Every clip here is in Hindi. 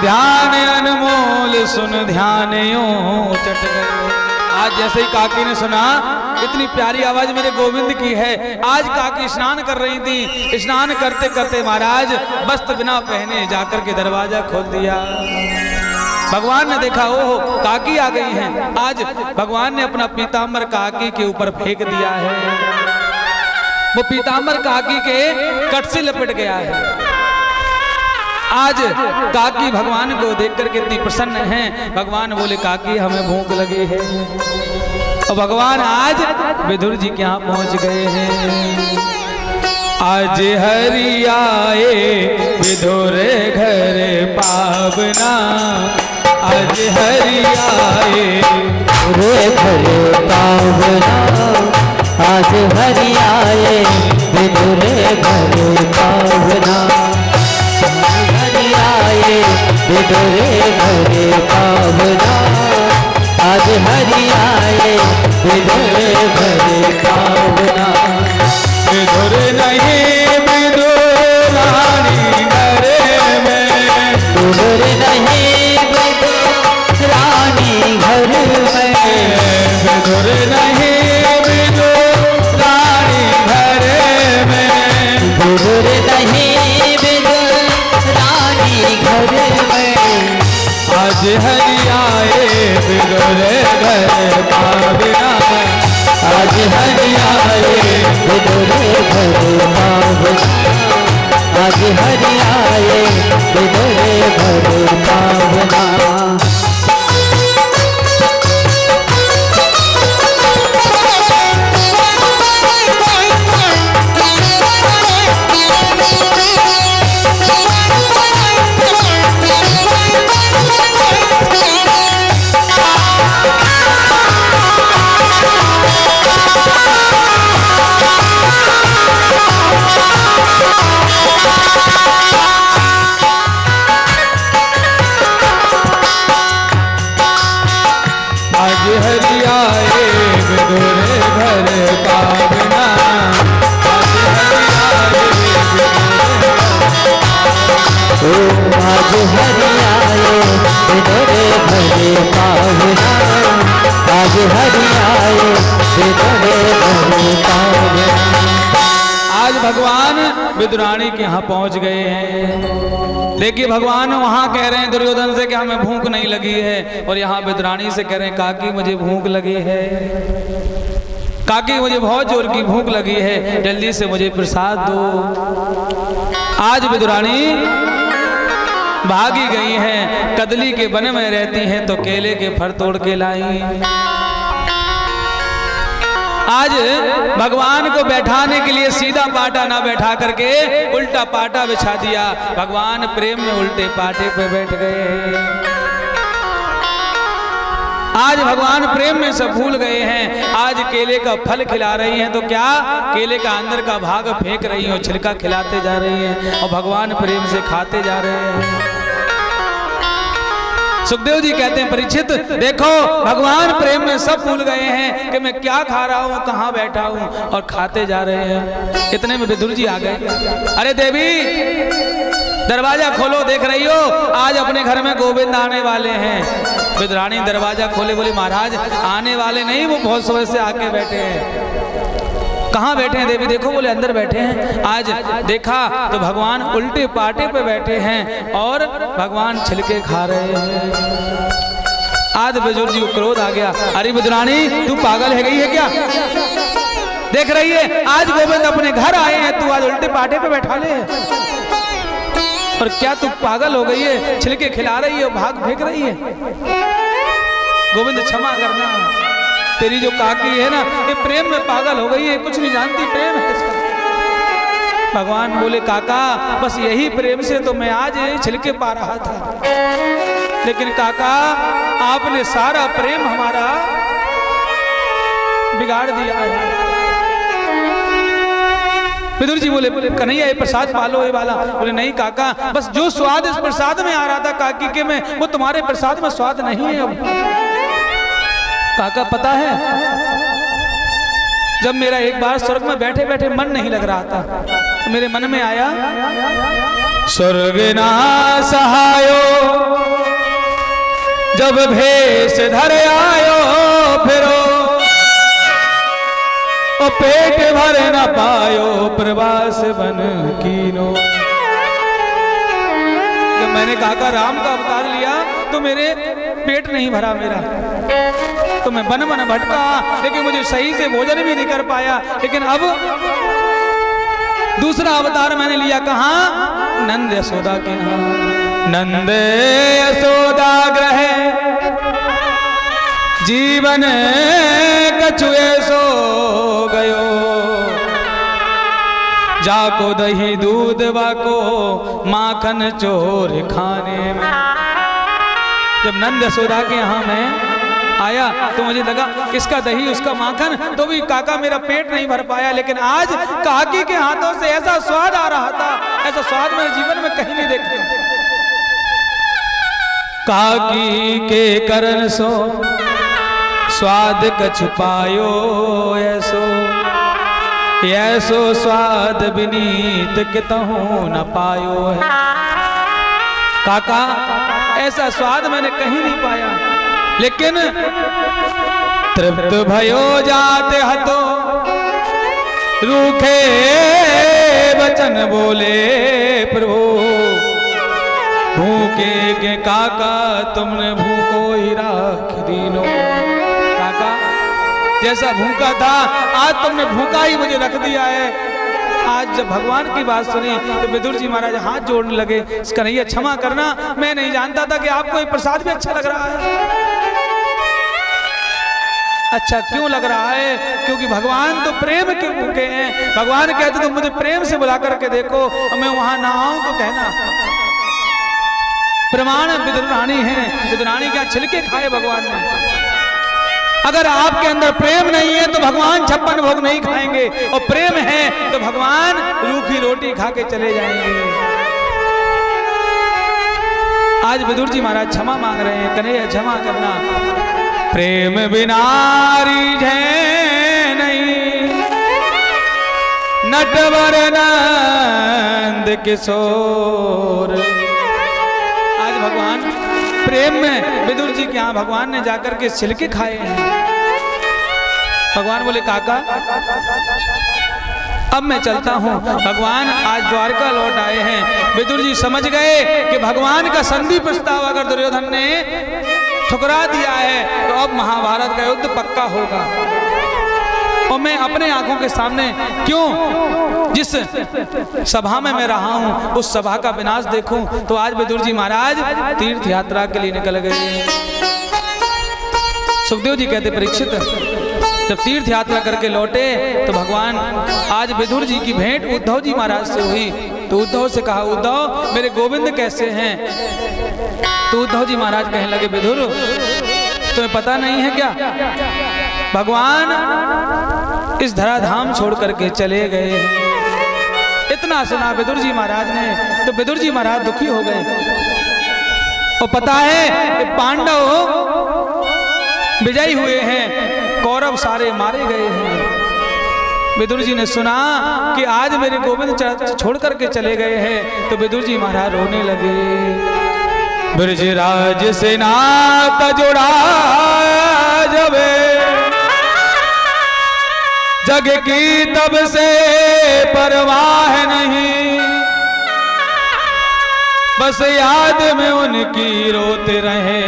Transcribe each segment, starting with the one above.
ध्यान अनमोल सुन ध्यान यूं चट गए। आज जैसे ही काकी ने सुना, इतनी प्यारी आवाज मेरे गोविंद की है। आज काकी स्नान कर रही थी, स्नान करते करते महाराज वस्त्र बिना पहने जाकर के दरवाजा खोल दिया। भगवान ने देखा, ओहो काकी आ गई हैं। आज भगवान ने अपना पीताम्बर काकी के ऊपर फेंक दिया है। वो पीताम्बर काकी के कट से लपेट गया है। आज काकी भगवान को देखकर कितनी प्रसन्न हैं। भगवान बोले, काकी हमें भूख लगी है। और भगवान आज विदुर जी के यहाँ पहुंच गए हैं। आज हरि आए विदुर घर पावना, आज हरि आए रे घर पावना, आज हरि आए विदुर घर पावना, हरि आए विदुर घर पावना, आज हरि आए विदुर घर पावना। विदुर नहीं विदुर रानी घर में, विदुर नहीं विदुर रानी घर में, विदुर नहीं विदुर रानी घर में, विदुर नहीं विदुर रानी घर में। आज हरि आए विदुर घर पावना, आज हरि आए विदुर घर पावना, आज हरि आए विदुर घर पावना। आज हरि आए विदुर घर पावना, आज हरि आए विदुर घर पावना। आज भगवान विदुरानी के यहाँ पहुंच गए हैं। देखिए भगवान वहां कह रहे हैं दुर्योधन से कि हमें भूख नहीं लगी है, और यहाँ विदुरानी से कह रहे हैं काकी मुझे भूख लगी है, काकी मुझे बहुत जोर की भूख लगी है, जल्दी से मुझे प्रसाद दो। आज विदुरानी भागी गई हैं, कदली के वन में रहती हैं तो केले के फर तोड़ के लाई। आज भगवान को बैठाने के लिए सीधा पाटा ना बैठा करके उल्टा पाटा बिछा दिया। भगवान प्रेम में उल्टे पाटे पे बैठ गए। आज भगवान प्रेम में सब भूल गए हैं। आज केले का फल खिला रही हैं तो क्या केले का अंदर का भाग फेंक रही हैं और छिलका खिलाते जा रही हैं, और भगवान प्रेम से खाते जा रहे हैं। सुखदेव जी कहते हैं, परीक्षित देखो भगवान प्रेम में सब भूल गए हैं कि मैं क्या खा रहा हूँ, कहाँ बैठा हूँ, और खाते जा रहे हैं। इतने में विदुर जी आ गए। अरे देवी दरवाजा खोलो, देख रही हो आज अपने घर में गोविंद आने वाले हैं। विदुरानी दरवाजा खोले, बोली महाराज आने वाले नहीं, वो बहुत समय से आके बैठे हैं। कहाँ बैठे हैं देवी? देखो, बोले अंदर बैठे हैं। आज देखा तो भगवान उल्टे पाटे पे बैठे हैं और भगवान छिलके खा रहे हैं। आज विदुर जी को क्रोध आ गया। अरे विदुरानी तू पागल है गई है क्या? देख रही है आज गोविंद अपने घर आए हैं, तू आज उल्टे पाटे पे बैठा ले। और क्या तू पागल हो गई है? छिलके खिला रही है, भाग फेंक रही है। गोविंद क्षमा करना, तेरी जो काकी है ना ये प्रेम में पागल हो गई है, कुछ नहीं जानती प्रेम है इसका। भगवान बोले काका बस यही प्रेम से तो मैं आज छिलके पा रहा था, लेकिन काका आपने सारा प्रेम हमारा बिगाड़ दिया है। विदुर जी बोले कन्हैया ये प्रसाद पालो ये वाला। बोले नहीं काका, बस जो स्वाद इस प्रसाद में आ रहा था काकी के में, वो तुम्हारे प्रसाद में स्वाद नहीं है। अब काका पता है जब मेरा एक बार स्वर्ग में बैठे बैठे मन नहीं लग रहा था तो मेरे मन में आया, स्वर्ग ना सहायो जब भेष धर आयो फिरो, ओ पेट भर न पायो प्रवास बन कीनो। जब मैंने काका राम का अवतार लिया तो मेरे पेट नहीं भरा मेरा, तो मैं बन बन भटका, लेकिन मुझे सही से भोजन भी नहीं कर पाया। लेकिन अब दूसरा अवतार मैंने लिया, कहाँ? नंद यशोदा के यहाँ। नंद यशोदा ग्रह जीवन कछुए सो गयो, जाको दही दूध वाको माखन चोर खाने में। जब नंद यशोदा के यहाँ मैं आया तो मुझे लगा इसका दही उसका माखन, तो भी काका मेरा पेट नहीं भर पाया। लेकिन आज काकी के हाथों से ऐसा स्वाद आ रहा था, ऐसा स्वाद मेरे जीवन में कहीं नहीं देखा। काकी के करन सो स्वाद कछु पायो ऐसो, ऐसो स्वाद विनीत कितहु न पायो है। काका ऐसा स्वाद मैंने कहीं नहीं पाया, लेकिन तृप्त भयो जाते हतो रूखे वचन बोले प्रभु, भूखे के काका तुमने भूखो ही राख दीनो। काका जैसा भूखा था आज तुमने भूखा ही मुझे रख दिया है। आज जब भगवान की बात सुनी तो विदुर जी महाराज हाथ जोड़ने लगे, कन्हैया क्षमा करना, मैं नहीं जानता था कि आपको ये प्रसाद भी अच्छा लग रहा है। अच्छा क्यों लग रहा है? क्योंकि भगवान तो प्रेम के भूखे हैं। भगवान कहते तो मुझे प्रेम से बुला करके देखो और मैं वहां ना आऊं तो कहना। प्रमाण विदुर रानी है, विदुर रानी क्या छिलके खाए भगवान ने। अगर आपके अंदर प्रेम नहीं है तो भगवान 56 भोग नहीं खाएंगे, और प्रेम है तो भगवान रूखी रोटी खा के चले जाएंगे। आज विदुर जी महाराज क्षमा मांग रहे हैं, कन्हैया क्षमा करना, प्रेम बिना रीझे नहीं नटवर नंद किशोर। आज भगवान प्रेम में विदुर जी के यहाँ भगवान ने जाकर के छिलके खाए हैं। भगवान बोले काका अब मैं चलता हूँ। भगवान आज द्वारका लौट आए हैं। विदुर जी समझ गए कि भगवान का संधि प्रस्ताव अगर दुर्योधन ने ठुकरा दिया है तो अब महाभारत का युद्ध पक्का होगा। और मैं अपने आंखों के सामने क्यों जिस सभा में मैं रहा हूं उस सभा का विनाश देखूं। तो आज विदुर जी महाराज तीर्थ यात्रा के लिए निकल गए। सुखदेव जी कहते परीक्षित जब तीर्थ यात्रा करके लौटे तो भगवान आज विदुर जी की भेंट उद्धव जी महाराज से हुई। तो उद्धव से कहा, उद्धव मेरे गोविंद कैसे हैं? तो उद्धव जी महाराज कहने लगे, विदुर तुम्हें पता नहीं है क्या, भगवान इस धराधाम छोड़ करके चले गए। इतना सुना विदुर जी महाराज ने तो विदुर जी महाराज दुखी हो गए। और पता है कि पांडव विजयी हुए हैं, कौरव सारे मारे गए हैं। विदुर जी ने सुना कि आज मेरे गोविंद छोड़ करके चले गए हैं तो विदुर जी महाराज रोने लगे। ब्रजराज से नाता जुड़ा जब जग की तब से परवाह नहीं, बस याद में उनकी रोते रहे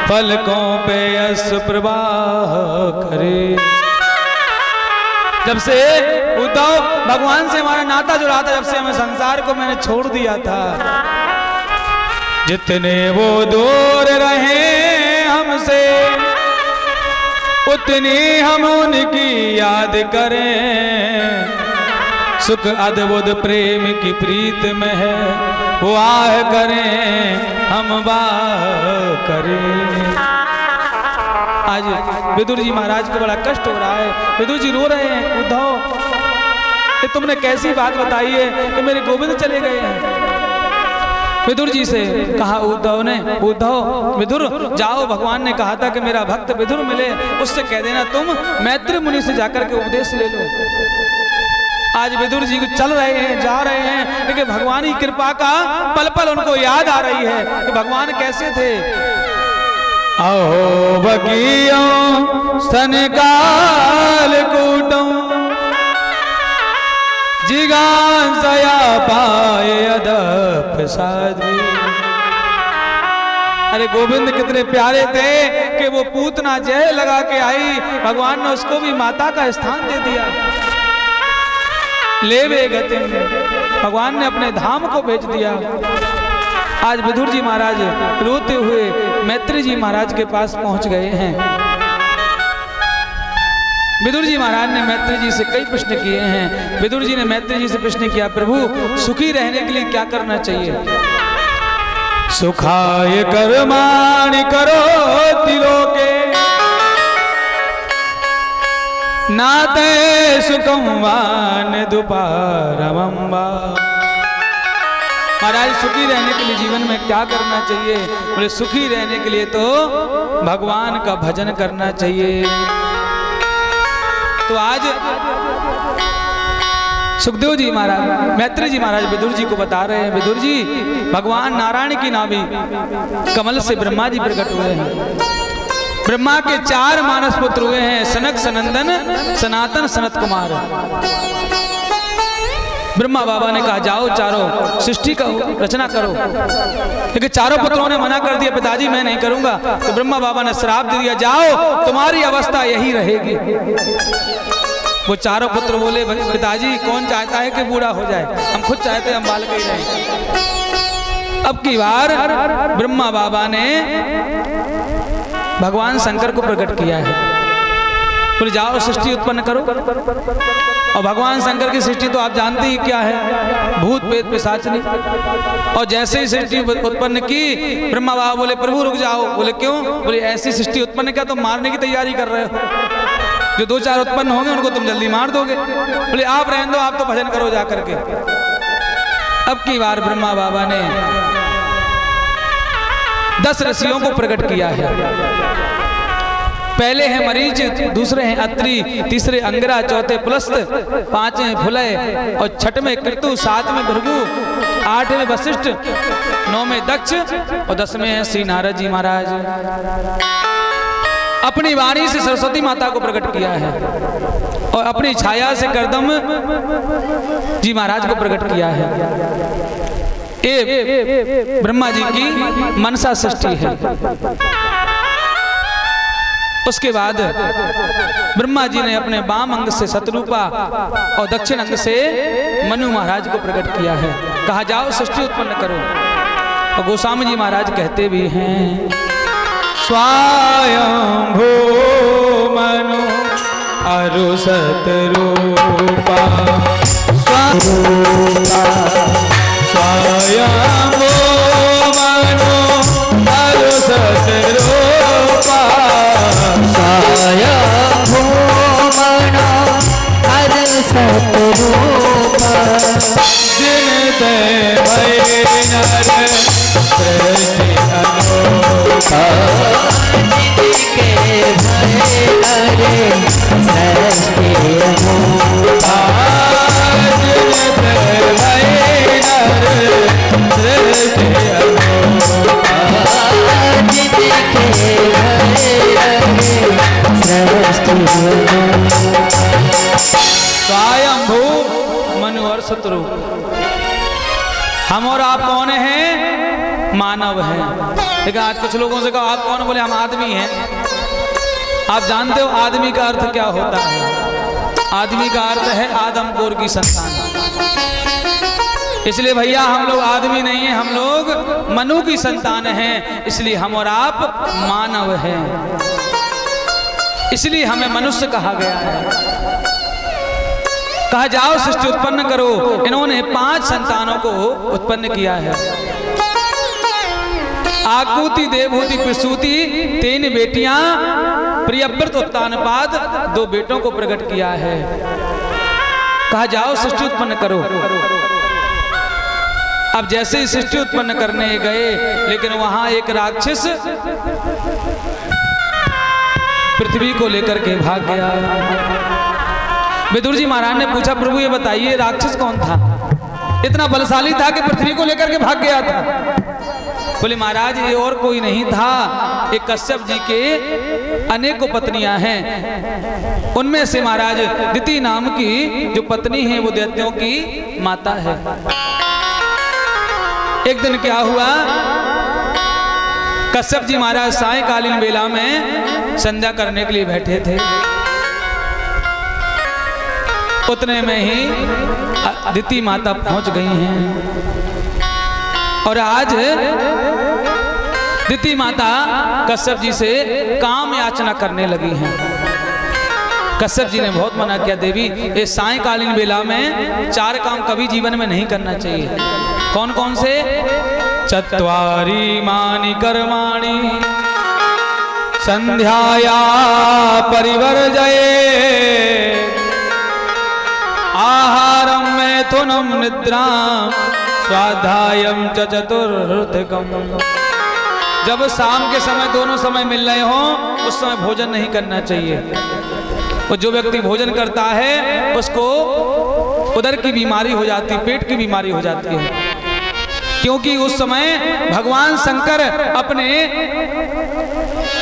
पलकों पे यश प्रवाह करे। जब से उद्धव भगवान से हमारा नाता जुड़ा था, जब से हमें संसार को मैंने छोड़ दिया था, जितने वो दूर रहे हमसे उतनी हम उनकी याद करें। सुख अद्भुत प्रेम की प्रीत में है वो आह करें हम वाह करें। आज विदुर जी महाराज को बड़ा कष्ट हो रहा है। विदुर जी रो रहे हैं, उद्धव ये तुमने कैसी बात बताई है कि मेरे गोविंद चले गए हैं। विदुर जी से कहा उद्धव ने, उद्धव विदुर जाओ, भगवान ने कहा था कि मेरा भक्त विदुर मिले, उससे कह देना तुम मैत्री मुनि से जाकर के उपदेश ले लो। आज विदुर जी चल रहे हैं, जा रहे हैं, लेकिन भगवान की कृपा का पल पल उनको याद आ रही है कि भगवान कैसे थे। अहो बगियो सनकाल कूटों जिगांसया पाए अदप साध्वी। अरे गोविंद कितने प्यारे थे कि वो पूतना जय लगा के आई, भगवान ने उसको भी माता का स्थान दे दिया। ले वे गति, भगवान ने अपने धाम को भेज दिया। आज विदुर जी महाराज रोते हुए मैत्री जी महाराज के पास पहुंच गए हैं। विदुर जी महाराज ने मैत्री जी से कई प्रश्न किए हैं। विदुर जी ने मैत्री जी से प्रश्न किया, प्रभु सुखी रहने के लिए क्या करना चाहिए? सुखाय कर्माणि करो तिलोके नाते सुखम वान दुपारमंबा। महाराज सुखी रहने के लिए जीवन में क्या करना चाहिए? बोले सुखी रहने के लिए तो भगवान का भजन करना चाहिए। तो आज सुखदेव जी महाराज, मैत्री जी महाराज विदुर जी को बता रहे हैं, विदुर जी भगवान नारायण की नाभि कमल से ब्रह्मा जी प्रकट हुए हैं। ब्रह्मा के 4 मानस पुत्र हुए हैं, सनक, सनंदन, सनातन, सनत कुमार। ब्रह्मा बाबा ने कहा जाओ चारों सृष्टि का रचना करो, लेकिन चारों पुत्रों ने मना कर दिया, पिताजी मैं नहीं करूंगा। तो ब्रह्मा बाबा ने श्राप दे दिया, जाओ तुम्हारी अवस्था यही रहेगी। वो चारों पुत्र बोले पिताजी कौन चाहता है कि बूढ़ा हो जाए, हम खुद चाहते हैं हम बालक ही रहें। अब की बार ब्रह्मा बाबा ने भगवान शंकर को प्रकट किया है, बोले जाओ सृष्टि उत्पन्न करो। और भगवान शंकर की सृष्टि तो आप जानते ही क्या है, भूत प्रेत पिशाचनी। और जैसे ही सृष्टि उत्पन्न की, ब्रह्मा बाबा बोले प्रभु रुक जाओ। बोले क्यों? बोले ऐसी सृष्टि उत्पन्न क्या तुम मारने की तैयारी कर रहे हो? जो 2-4 उत्पन्न होंगे उनको तुम जल्दी मार दोगे। बोले आप रहने दो, आप तो भजन करो जा करके। अब की बार ब्रह्मा बाबा ने 10 ऋषियों को प्रकट किया है। पहले हैं मरीच, दूसरे हैं अत्रि, तीसरे अंगिरा, चौथे पुलस्त, 5वें फुलय और 6वें कृतु, 7वें भृगु, 8वें वशिष्ठ, 9वें दक्ष और 10वें हैं श्री नारद जी महाराज। अपनी वाणी से सरस्वती माता को प्रकट किया है और अपनी छाया से करदम जी महाराज को प्रकट किया है। ये ब्रह्मा जी की मनसा सृष्टि है। उसके बाद ब्रह्मा जी ने अपने बाम अंग से शतरूपा और दक्षिण अंग से मनु महाराज को प्रकट किया है। कहा जाओ सृष्टि उत्पन्न करो। और गोस्वामी जी महाराज कहते भी हैं, स्वयंभू मनु अरु शतरूपा, स्वयंभू मनु अरु शतरूपा, स्वयंभू मनु अरु शतरूपा, जिन ते भय नर सृष्टि अनूठा, जिनके भय नर सृष्टि अनूठा, जिन ते भय नर सृष्टि अनूठा, जिनके भय नर सृष्टि अनूठा। स्वयंभू मनु और शतरूप। हम और आप कौन हैं? मानव हैं। लेकिन आज कुछ लोगों से कहा आप कौन? बोले हम आदमी हैं। आप जानते हो आदमी का अर्थ क्या होता है? आदमी का अर्थ है आदम गोर की संतान। इसलिए भैया हम लोग आदमी नहीं हैं, हम लोग मनु की संतान हैं। इसलिए हम और आप मानव हैं, इसलिए हमें मनुष्य कहा गया है। कहा जाओ सृष्टि उत्पन्न करो। इन्होंने 5 संतानों को उत्पन्न किया है। आकुति, देवहूति, प्रसूति, 3 बेटियां, प्रियव्रत, उत्तानपाद, 2 बेटों को प्रकट किया है। कहा जाओ सृष्टि उत्पन्न करो। अब जैसे ही सृष्टि उत्पन्न करने गए, लेकिन वहां एक राक्षस पृथ्वी को लेकर के भाग गया। विदुर जी महाराज ने पूछा, प्रभु ये बताइए राक्षस कौन था, इतना बलशाली था कि पृथ्वी को लेकर के भाग गया था? बोले महाराज ये और कोई नहीं था, एक कश्यप जी के अनेकों पत्नियां हैं, उनमें से महाराज दिति नाम की जो पत्नी है वो दैत्यों की माता है। एक दिन क्या हुआ, कश्यप जी महाराज सायकालीन बेला में संध्या करने के लिए बैठे थे, उतने में ही दिति माता पहुंच गई हैं। और आज दिति माता कश्यप जी से काम याचना करने लगी हैं। कश्यप जी ने बहुत मना किया, देवी ये सायकालीन बेला में 4 काम कभी जीवन में नहीं करना चाहिए। कौन कौन से? चत्वारि मानि कर्माणि संध्याया परिवर्जये, आहारम मैथुनम निद्राम स्वाध्यायम च चतुर्थकम। जब शाम के समय दोनों समय मिल रहे हों उस समय भोजन नहीं करना चाहिए। और जो व्यक्ति भोजन करता है उसको उदर की बीमारी हो जाती है, पेट की बीमारी हो जाती है, क्योंकि उस समय भगवान शंकर अपने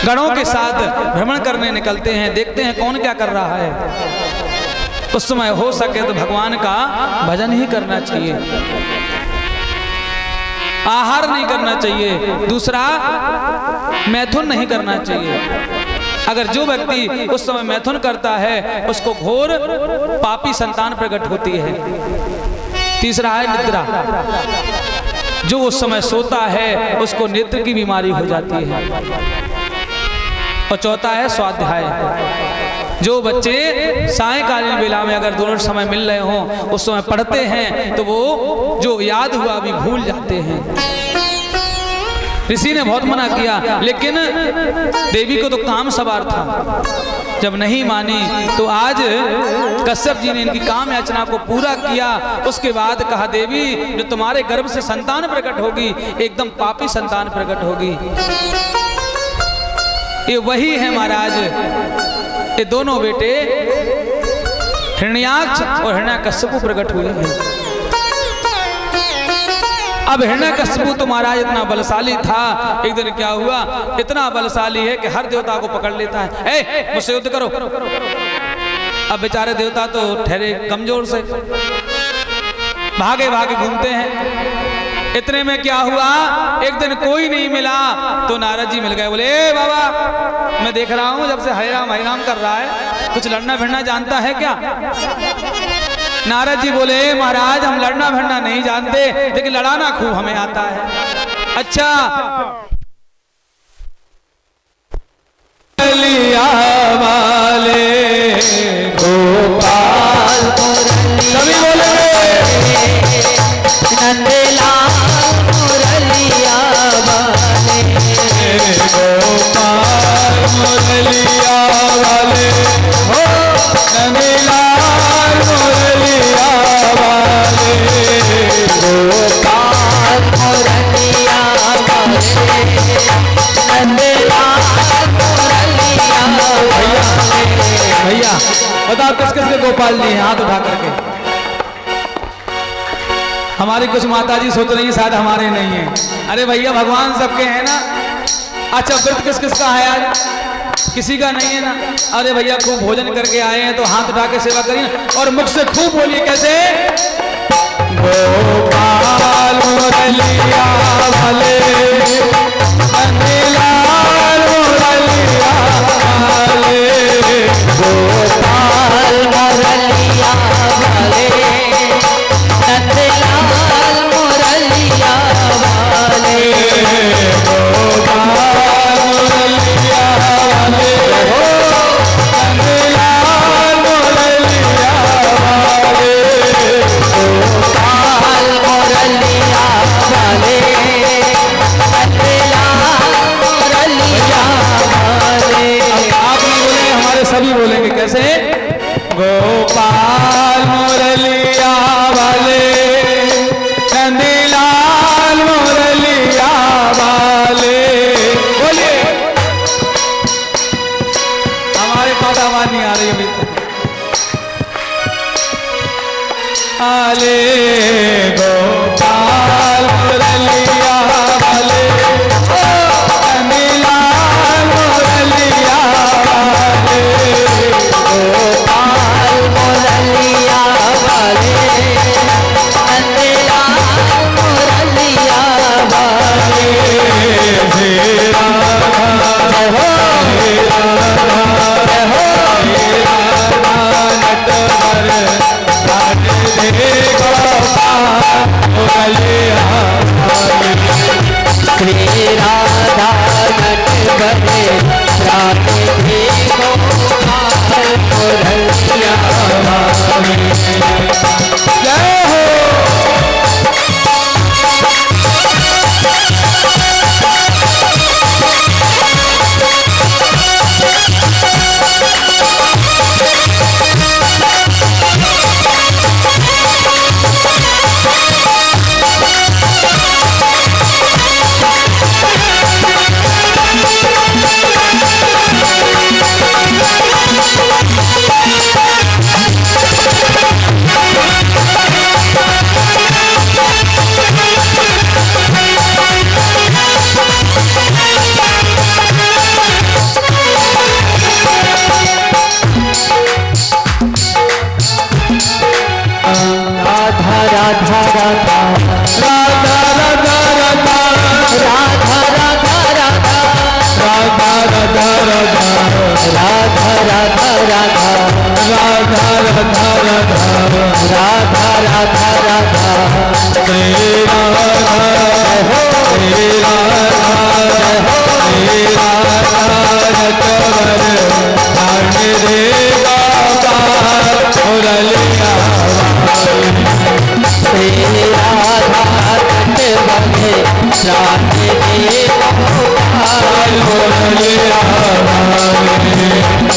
गणों के साथ भ्रमण करने निकलते हैं, देखते हैं कौन क्या कर रहा है। उस समय हो सके तो भगवान का भजन ही करना चाहिए, आहार नहीं करना चाहिए। दूसरा, मैथुन नहीं करना चाहिए। अगर जो व्यक्ति उस समय मैथुन करता है उसको घोर पापी संतान प्रकट होती है। तीसरा है निद्रा, जो उस समय सोता है उसको नेत्र की बीमारी हो जाती है। और चौथा है स्वाध्याय, जो बच्चे सायकालीन बेला में अगर दोनों समय मिल रहे हों उस समय पढ़ते हैं तो वो जो याद हुआ भी भूल जाते हैं। ऋषि ने बहुत मना किया, लेकिन देवी को तो काम सवार था, जब नहीं मानी तो आज कश्यप जी ने इनकी काम याचना को पूरा किया। उसके बाद कहा, देवी जो तुम्हारे गर्भ से संतान प्रकट होगी एकदम पापी संतान प्रकट होगी। ये वही है महाराज, ये दोनों बेटे हिरण्याक्ष और हिरण्याकश्यप प्रकट हुए हैं। अब हिरण्याकश्यप तो महाराज इतना बलशाली था, एक दिन क्या हुआ, इतना बलशाली है कि हर देवता को पकड़ लेता है। ए, मुझसे युद्ध करो। अब बेचारे देवता तो ठहरे कमजोर से, भागे भागे घूमते हैं। इतने में क्या हुआ, एक दिन कोई नहीं मिला तो नारद जी मिल गए। बोले, ए बाबा मैं देख रहा हूं जब से हरे राम कर रहा है, कुछ लड़ना भिड़ना जानता है क्या? नारद जी बोले, महाराज हम लड़ना भिड़ना नहीं जानते, लेकिन लड़ाना खूब हमें आता है। अच्छा, लिया वाले गोपाल सभी बोले, नंदलाल मुरलिया वाले, गोपाल मुरलिया वाले, हो नंदलाल मुरलिया वाले, गोपाल मुरलिया वाले, नंदलाल मुरलिया वाले। भैया बताओ किस किस के गोपाल जी हैं, हाथ उठा करके। हमारी कुछ माता जी सोच रही हैं शायद हमारे नहीं है। अरे भैया भगवान सबके हैं ना। अच्छा, व्रत किस किस का है आज? किसी का नहीं है ना। अरे भैया खूब भोजन करके आए हैं तो हाथ उठा के सेवा करिए और मुख से खूब बोलिए। कैसे? गोपाल मुरलिया वाले, नंदलाल मुरलिया वाले, गोपाल मुरलिया वाले, नंदलाल मुरलिया वाले, गोपाल मुरलिया वाले, नंदलाल मुरलिया वाले, गोपाल मुरलिया वाले, श्री राधा नट बने राधे भी गोपाल मुरलिया वाले। जय हो। राधा राधा राधा राधा राधा राधा राधा राधा राधा राधा राधा राधा राधा राधा राधा राधा राधा श्री राधा श्री राधा श्री राधा रतवर रानी देगा मुरलिया श्री राधा नट बने राधे देव गोपाल मुरलिया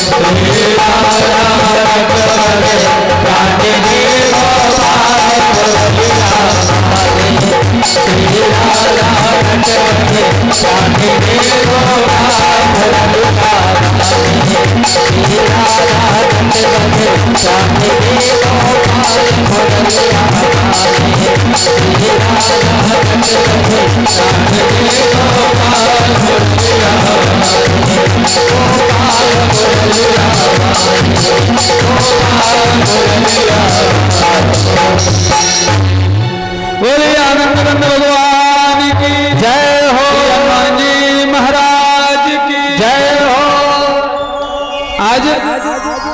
श्री राधा रतवर रानी देगा मुरलिया श्री राधा नट बने राधे देव गोपाल मुरलिया श्री राधा नट बने राधे देव गोपाल मुरलिया श्री राधा नट बने राधे देव गोपाल मुरलिया गोपाल मुरलिया गोपाल मुरलिया। बोले आनंद कंद भगवान की जय हो। हनुमान जी महाराज की जय हो। आज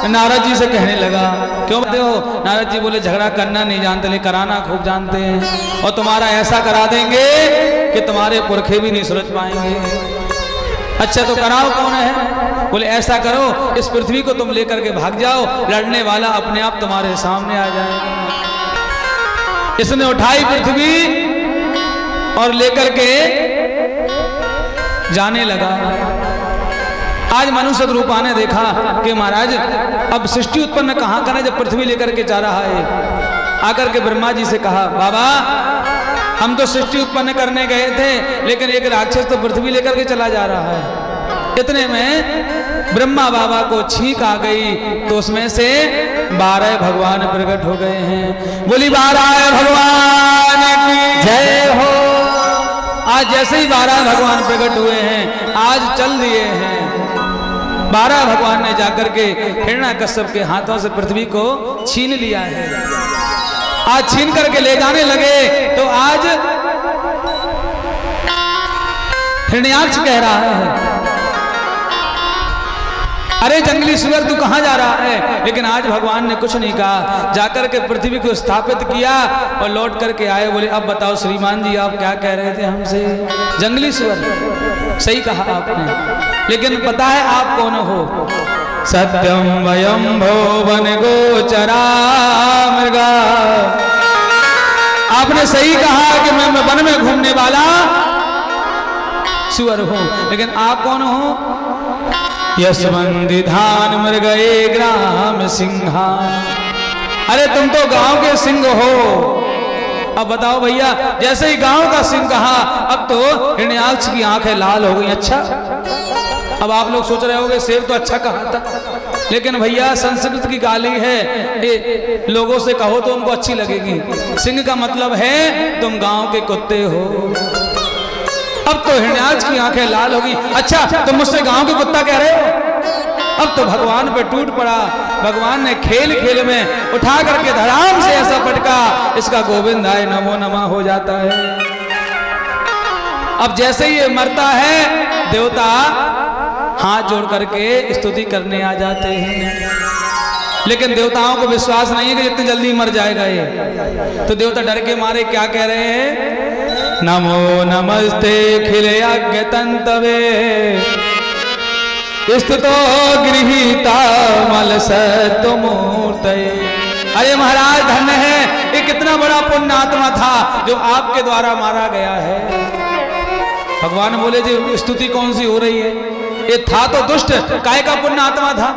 नारद जी से कहने लगा, क्यों बोलते हो? नारद जी बोले झगड़ा करना नहीं जानते लेकिन कराना खूब जानते हैं, और तुम्हारा ऐसा करा देंगे कि तुम्हारे पुरखे भी नहीं सुलझ पाएंगे। अच्छा तो कराओ कौन है? बोले ऐसा करो, इस पृथ्वी को तुम लेकर के भाग जाओ, लड़ने वाला अपने आप तुम्हारे सामने आ जाएगा। इसने उठाई पृथ्वी और लेकर के जाने लगा। आज मनुष्य रूप आने देखा कि महाराज अब सृष्टि उत्पन्न कहाँ करें जब पृथ्वी लेकर के जा रहा है। आकर के ब्रह्मा जी से कहा, बाबा हम तो सृष्टि उत्पन्न करने गए थे लेकिन एक राक्षस तो पृथ्वी लेकर के चला जा रहा है। इतने में ब्रह्मा बाबा को छींक आ गई तो उसमें से 12 भगवान प्रकट हो गए हैं। बोली 12 भगवान की जय हो। आज जैसे ही 12 भगवान प्रकट हुए हैं, आज चल दिए हैं। 12 भगवान ने जाकर के हिरण्याकश्यप के हाथों से पृथ्वी को छीन लिया है। आज छीन करके ले जाने लगे तो आज हिरण्याक्ष कह रहा है, अरे जंगली सुअर तू कहां जा रहा है? लेकिन आज भगवान ने कुछ नहीं कहा, जाकर के पृथ्वी को स्थापित किया और लौट करके आए। बोले अब बताओ श्रीमान जी आप क्या कह रहे थे हमसे? जंगली सुअर, सही कहा आपने, लेकिन पता है आप कौन हो? सत्यम वयम भो वन गोचरा मृगा। आपने सही कहा कि मैं वन में घूमने वाला सुअर हूं, लेकिन आप कौन हो? यशवंदिधान मृगए ग्राम सिंहा। अरे तुम तो गांव के सिंह हो। अब बताओ भैया, जैसे ही गांव का सिंह कहा अब तो हिरण्याक्ष की आंखें लाल हो गई। अच्छा, अब आप लोग सोच रहे होंगे शेर तो अच्छा कहा था, लेकिन भैया संस्कृत की गाली है, लोगों से कहो तो उनको अच्छी लगेगी। सिंह का मतलब है तुम गांव के कुत्ते हो। अब तो हिरण्याक्ष की आंखें लाल होगी। अच्छा तुम मुझसे गांव के कुत्ता कह रहे हो? अब तो भगवान पे टूट पड़ा। भगवान ने खेल खेल में उठा करके धड़ाम से ऐसा पटका, इसका गोविंद आए नमो नमः हो जाता है। अब जैसे ही ये मरता है, देवता हाथ जोड़ करके स्तुति करने आ जाते हैं। लेकिन देवताओं को विश्वास नहीं है कि इतनी जल्दी मर जाएगा ये। तो देवता डर के मारे क्या कह रहे हैं? नमो नमस्ते खिलयाज्ञ तंतवे स्तुतो गृहीता मल सत्वमूर्ते। अरे महाराज धन्य है, ये कितना बड़ा पुण्यात्मा था जो आपके द्वारा मारा गया है। भगवान बोले जी स्तुति कौन सी हो रही है? ये था तो दुष्ट, काय का पुण्यात्मा था?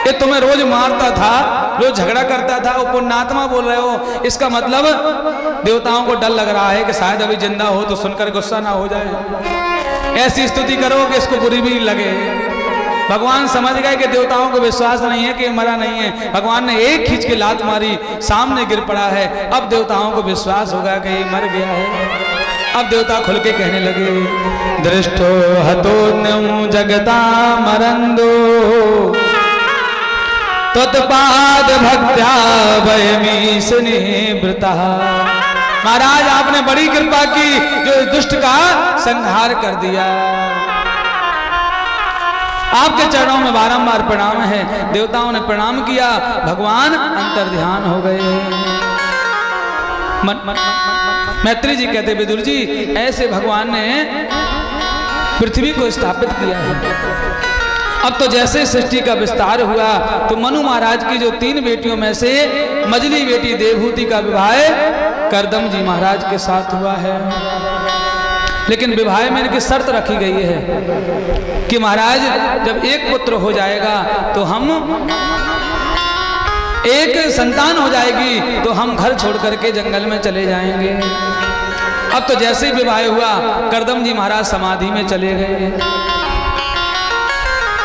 ये तुम्हें रोज मारता था, रोज झगड़ा करता था, वो पुण्यात्मा बोल रहे हो। इसका मतलब देवताओं को डर लग रहा है कि शायद अभी जिंदा हो तो सुनकर गुस्सा ना हो जाए। ऐसी स्तुति करो कि इसको बुरी भी लगे। भगवान समझ गए कि देवताओं को विश्वास नहीं है कि मरा नहीं है। भगवान ने एक खींच के लात मारी, सामने गिर पड़ा है। अब देवताओं को विश्वास होगा कि ये मर गया है। अब देवता खुल के कहने लगे, दृष्टो हतोन्यं जगता मरंदो तत्पाद भक्त्या वयमीश निवृता। महाराज आपने बड़ी कृपा की जो इस दुष्ट का संहार कर दिया। आपके चरणों में बारंबार प्रणाम है। देवताओं ने प्रणाम किया, भगवान अंतर्ध्यान हो गए। मैत्री जी कहते विदुर जी ऐसे भगवान ने पृथ्वी को स्थापित किया है। अब तो जैसे सृष्टि का विस्तार हुआ तो मनु महाराज की जो 3 बेटियों में से मझली बेटी देवहूति का विवाह करदम जी महाराज के साथ हुआ है। लेकिन विवाह में इनकी शर्त रखी गई है कि महाराज जब एक पुत्र हो जाएगा तो हम एक संतान हो जाएगी तो हम घर छोड़ करके जंगल में चले जाएंगे। अब तो जैसे ही विवाह हुआ करदम जी महाराज समाधि में चले गए।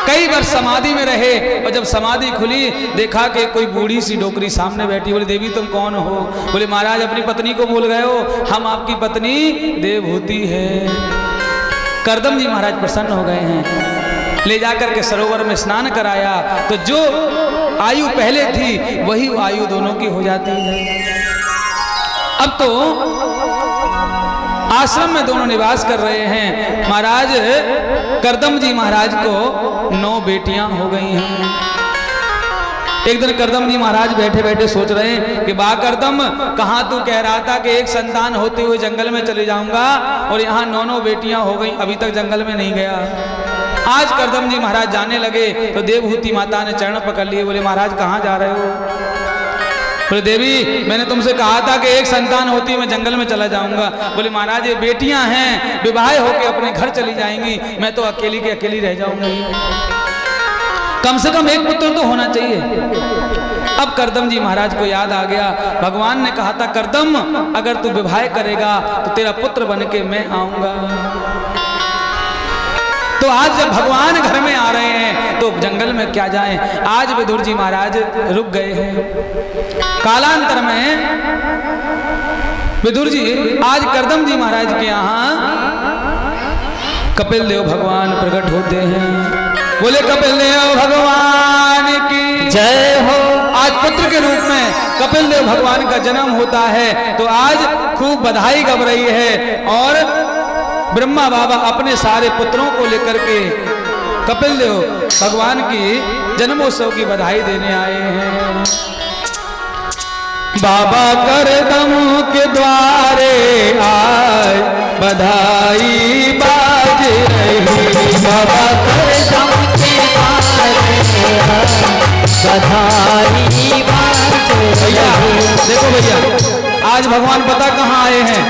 कई वर्ष समाधि में रहे और जब समाधि खुली देखा कि कोई बूढ़ी सी डोकरी सामने बैठी। बोले देवी तुम कौन हो? बोले महाराज अपनी पत्नी को भूल गए हो, हम आपकी पत्नी देवहूति है। करदम जी महाराज प्रसन्न हो गए हैं, ले जाकर के सरोवर में स्नान कराया तो जो आयु पहले थी वही आयु दोनों की हो जाती है। अब तो आश्रम में दोनों निवास कर रहे हैं। महाराज करदम जी महाराज को 9 बेटियां हो गई हैं। एक दिन करदम जी महाराज बैठे बैठे सोच रहे हैं कि बा करदम, कहाँ तू कह रहा था कि एक संतान होते हुए जंगल में चले जाऊंगा और यहाँ 9 बेटियां हो गई, अभी तक जंगल में नहीं गया। आज करदम जी महाराज जाने लगे तो देवहूति माता ने चरण पकड़ लिए। बोले महाराज कहाँ जा रहे हो? बोले देवी मैंने तुमसे कहा था कि एक संतान होती मैं जंगल में चला जाऊंगा। बोले महाराज ये बेटियां हैं, विवाह होके अपने घर चली जाएंगी, मैं तो अकेली की अकेली रह जाऊंगी। कम से कम एक पुत्र तो होना चाहिए। अब करदम जी महाराज को याद आ गया, भगवान ने कहा था करदम अगर तू विवाह करेगा तो तेरा पुत्र बन के मैं आऊंगा। तो आज जब भगवान घर में आ रहे हैं तो जंगल में क्या जाएं। आज विदुर जी महाराज रुक गए हैं। कालांतर में विदुर जी आज करदम जी महाराज के यहाँ कपिल देव भगवान प्रकट होते हैं। बोले कपिल देव भगवान की जय हो। आज पुत्र के रूप में कपिल देव भगवान का जन्म होता है तो आज खूब बधाई गब रही है और ब्रह्मा बाबा अपने सारे पुत्रों को लेकर के कपिल देव भगवान की जन्मोत्सव की बधाई देने आए हैं। बाबा करदम के द्वारे आए बधाई बाज रही। बाबा करदम के द्वारे बधाई बाज भैया देखो भैया आज भगवान पता कहाँ आए हैं?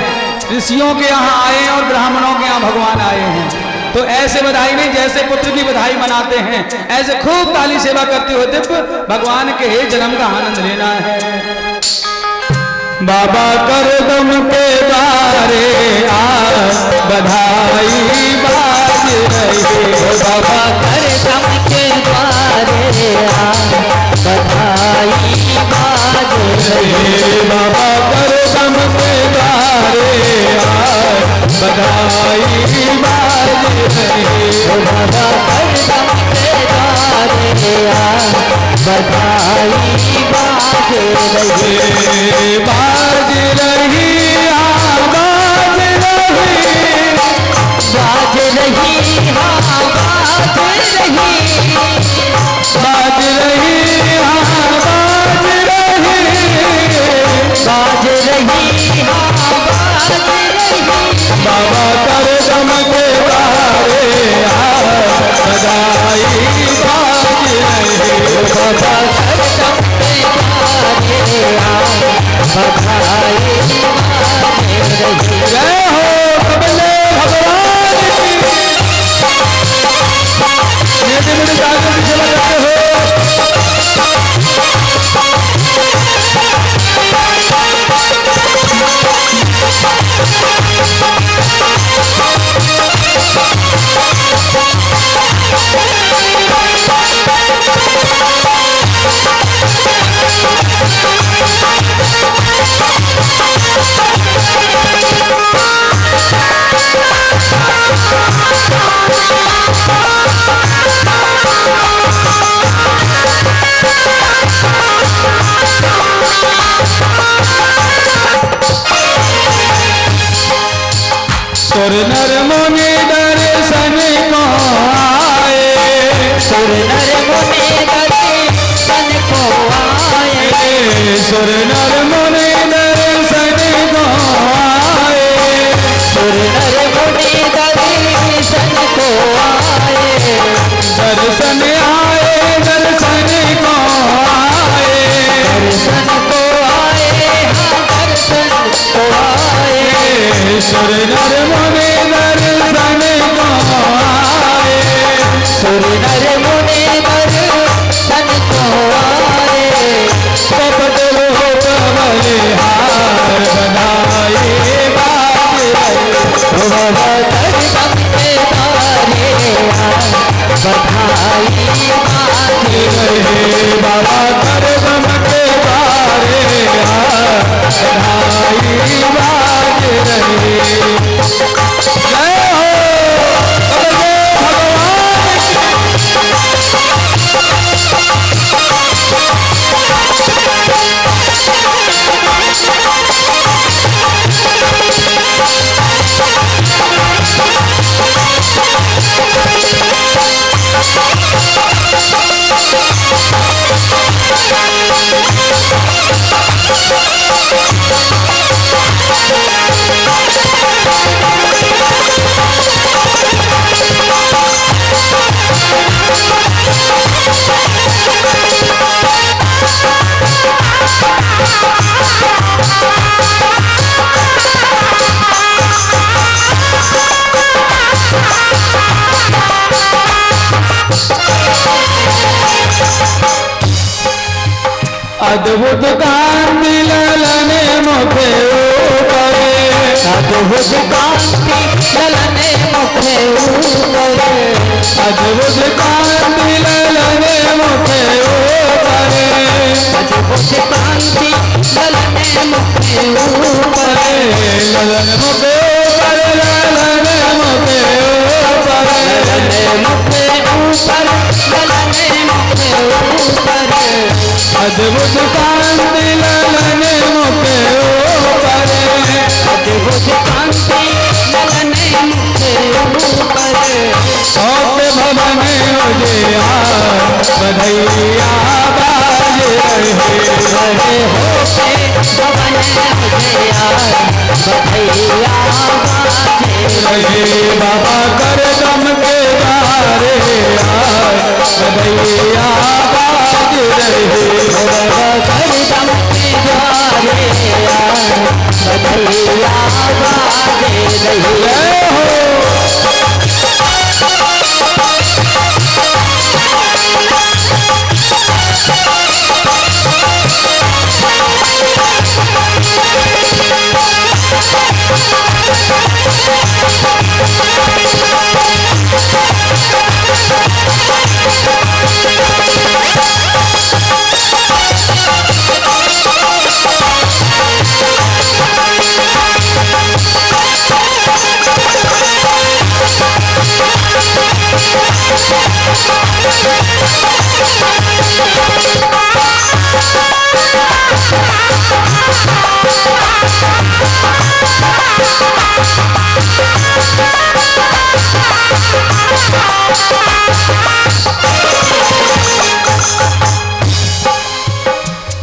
ऋषियों के यहाँ आए हैं और ब्राह्मणों के यहाँ भगवान आए हैं। तो ऐसे बधाई नहीं जैसे पुत्र की बधाई मनाते हैं, ऐसे खूब ताली सेवा करते हुए दिव्य भगवान के जन्म का आनंद लेना है। बाबा करदम के द्वारे बधाई बाज रही। बाबा करदम के द्वारे बधाई बाज रही। बाबा करदम के द्वारे बधाई बाज रही। बाबा करदम के द्वारे बधाई बाज रही। बाज रही बाज रही बाज रही बाज रही बाज रही बाबा कर दम के बारे बधाई बाज रही बाबा कर दम के बारे बधाई बाज रही। जय हो कबले भगवान की। मेरे मेरे सागर की सेवा करते हो। सुर नर मुनि दर्शन को आए, सुर नर मुनि दर्शन को आए, सुर नर मुनि दर्शन को आए, सुर नर मुनि दर्शन को आए, दर्शन आए दर्शन को आए, दर्शन को आए, दर्शन को आए, सुर नर मुनि दर्शन को आए, सुर नर मुनि दर्शन को आए, कपट लोक बलिहार बधाई बाज रही। बाबा कर दम के बारे बधाई बाज रहे बाबा कर दम के बारे बधाई बाज रहे। जय हो कबले भगवान की। अद्भुत कांति ललन मुखे ऊपर, अद्भुत कांति ललन मुखे ऊपर, अद्भुत कांति ललन मुखे ऊपर, अद्भुत कांति ललन मुखे ऊपर, ललन मुखे ऊपर, ललन मुखे ऊपर, ललन मुखे ऊपर, ललन मुखे ऊपर, अद्भुत कांति ललन मुखे ऊपर, अद्भुत कांति ललन मुखे ऊपर, होते भवन उजियार बधैया बाज रहे। बड़े होते भवन उजियार बधैया बाजे रहे बाबा कर दम के बारे बधैया बाज रहे। बाबा कर दम के द्वारे बधैया बाजे रही। जय हो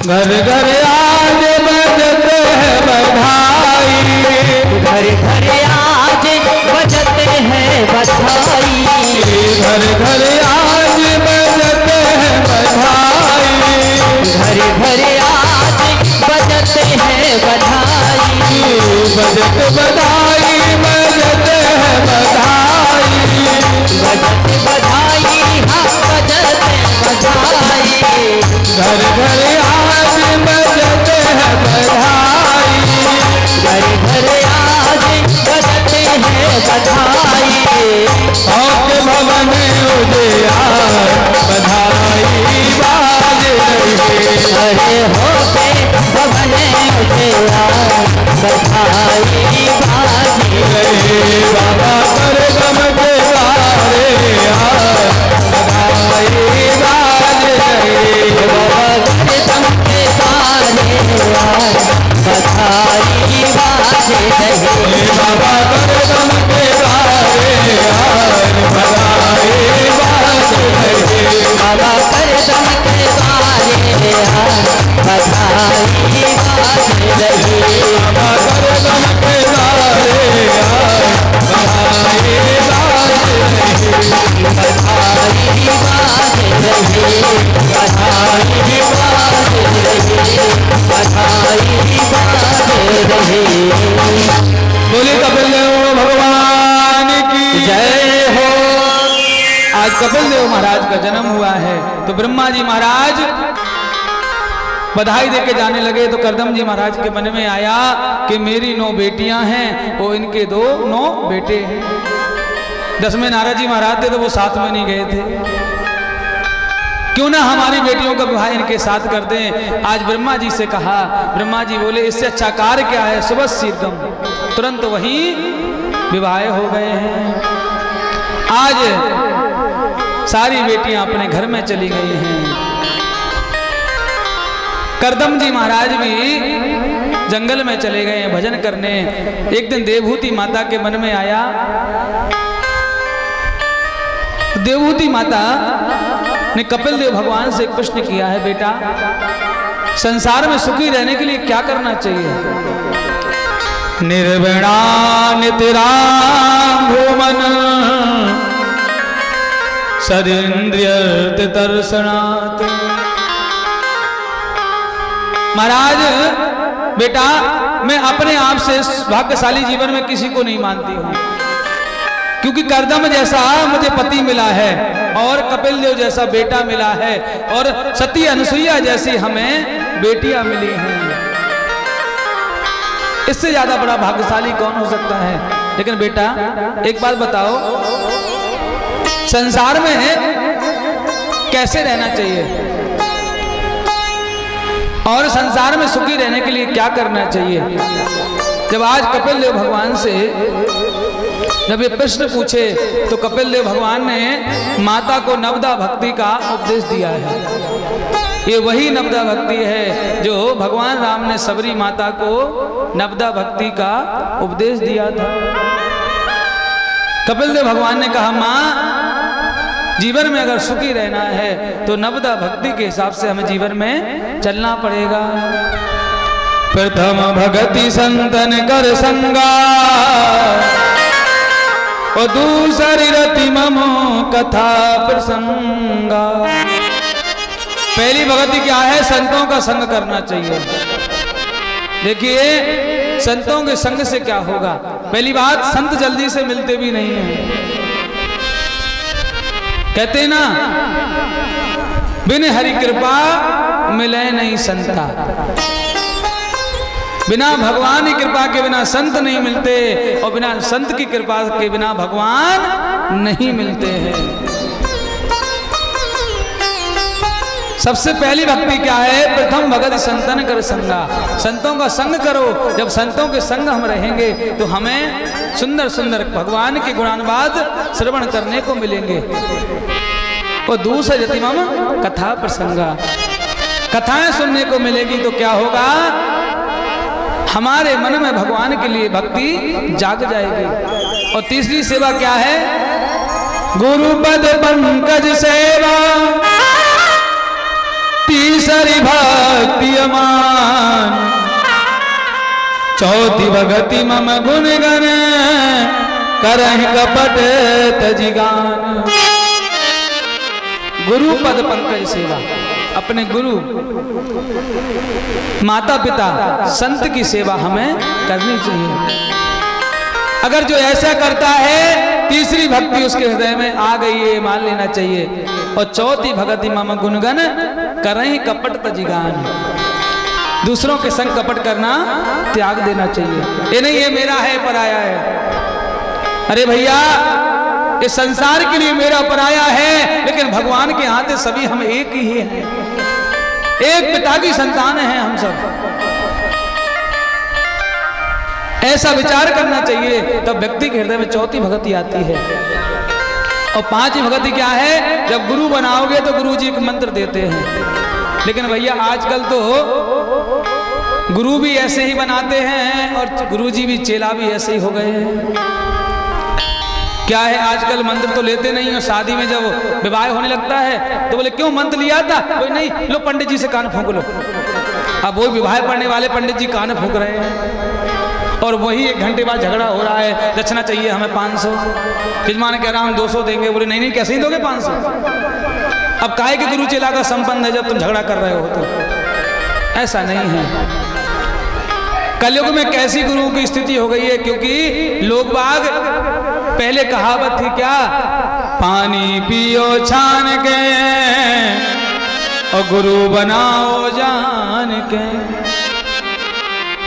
घर घर आज बजते हैं बधाई, घर घर आज बजत बधाई बजत है बधाई, बजत बधाई हाँ बजत बधाई, घर घर आज बजत है बधाई, घर घर आज बजत है बधाई, आपके भवन उजियार बधाई बाज रही, अरे हो के भवन उजियार बधाई बाजी रहे बाबा कर दम के सारे यार बधाई बाज रही, बाबा कर दम के सारे यार बधाई बाजे रहे, बाबा कर दम के सारे यार बधाई बाज रही, बाबा कर दम के सारे यार बधाई बाजे रहे, बाबा कर दम के सारे यार बधाई बाज रही, बधाई बाजे रहे, बधाई बाजे रहे, बधाई बाजे रहे। बोले कपिल देव भगवान की जय हो। आज कपिल देव महाराज का जन्म हुआ है तो ब्रह्मा जी महाराज बधाई देके जाने लगे तो करदम जी महाराज के मन में आया कि मेरी 9 बेटियां हैं वो इनके 9 बेटे हैं। 10वें नारद जी महाराज थे तो वो 7 में नहीं गए थे, क्यों ना हमारी बेटियों का विवाह इनके साथ कर दें। आज ब्रह्मा जी से कहा, ब्रह्मा जी बोले इससे अच्छा कार्य क्या है, सुबह शीघ्रम, तुरंत वही विवाह हो गए हैं। आज सारी बेटियां अपने घर में चली गई हैं। करदम जी महाराज भी जंगल में चले गए हैं भजन करने। एक दिन देवहूति माता के मन में आया, देवहूति माता ने कपिल देव भगवान से एक प्रश्न किया है, बेटा संसार में सुखी रहने के लिए क्या करना चाहिए? निर्विणा नितिराम भूमन सरिंद्रिय दर्शनात्। महाराज बेटा मैं अपने आप से भाग्यशाली जीवन में किसी को नहीं मानती हूँ, क्योंकि करदम जैसा मुझे पति मिला है और कपिल देव जैसा बेटा मिला है और सती अनुसुईया जैसी हमें बेटियां मिली हैं। इससे ज्यादा बड़ा भाग्यशाली कौन हो सकता है? लेकिन बेटा एक बात बताओ, संसार में कैसे रहना चाहिए और संसार में सुखी रहने के लिए क्या करना चाहिए? जब आज कपिल देव भगवान से जब ये प्रश्न पूछे तो कपिल देव भगवान ने माता को नवदा भक्ति का उपदेश दिया है। ये वही नवदा भक्ति है जो भगवान राम ने सबरी माता को नवदा भक्ति का उपदेश दिया था। कपिल देव भगवान ने कहा, माँ जीवन में अगर सुखी रहना है तो नवदा भक्ति के हिसाब से हमें जीवन में चलना पड़ेगा। प्रथम भगति संतन कर संगा और दूसरी रति ममो कथा प्रसंगा। पहली भक्ति क्या है? संतों का संग करना चाहिए। देखिए संतों के संग से क्या होगा। पहली बात, संत जल्दी से मिलते भी नहीं हैं। कहते ना बिन हरि कृपा मिले नहीं संता, बिना भगवान की कृपा के बिना संत नहीं मिलते और बिना संत की कृपा के बिना भगवान नहीं मिलते हैं। सबसे पहली भक्ति क्या है? प्रथम भगत संतन कर संगा। संतों का संग करो। जब संतों के संग हम रहेंगे तो हमें सुंदर सुंदर भगवान के गुणानुवाद श्रवण करने को मिलेंगे। और दूसरा यतिमम कथा प्रसंगा, कथाएं सुनने को मिलेगी तो क्या होगा? हमारे मन में भगवान के लिए भक्ति जाग जाएगी। और तीसरी सेवा क्या है? गुरुपद पंकज सेवा, तीसरी भक्ति अमान, चौथी भगति मम गुण गण करहि कपट तजिगान। गुरुपद पंकज सेवा, अपने गुरु, माता पिता, संत की सेवा हमें करनी चाहिए। अगर जो ऐसा करता है, तीसरी भक्ति उसके हृदय में आ गई है, मान लेना चाहिए। और चौथी भगति मम गुणगन करहीं कपट तजिगान, दूसरों के संग कपट करना त्याग देना चाहिए। ये नहीं ये मेरा है पराया है। अरे भैया, ये संसार के लिए मेरा पराया है, लेकिन भगवान के हाथ सभी हम एक ही हैं, एक पिता की संतान हैं हम सब। ऐसा विचार करना चाहिए, तब व्यक्ति के हृदय में चौथी भक्ति आती है। और पांचवी भक्ति क्या है? जब गुरु बनाओगे तो गुरु जी एक मंत्र देते हैं। लेकिन भैया आजकल तो गुरु भी ऐसे ही बनाते हैं और गुरु जी भी चेला भी ऐसे ही हो गए हैं। क्या है, आजकल मंत्र तो लेते नहीं, और शादी में जब विवाह होने लगता है तो बोले क्यों मंत्र लिया था? कोई नहीं, लो पंडित जी से कान फूंक लो। अब वो विवाह पढ़ने वाले पंडित जी कान फूंक रहे हैं, और वही 1 घंटे बाद झगड़ा हो रहा है, दक्षिणा चाहिए हमें 500। यजमान कह रहा हम 200 देंगे, बोले नहीं नहीं कैसे ही दोगे 500। अब काहे के गुरु चेला का संबंध है जब तुम झगड़ा कर रहे हो? तो ऐसा नहीं है। कलयुग में कैसी गुरु की स्थिति हो गई है, क्योंकि लोग बाग, पहले कहावत थी क्या, पानी पियो छान के और गुरु बनाओ जान के।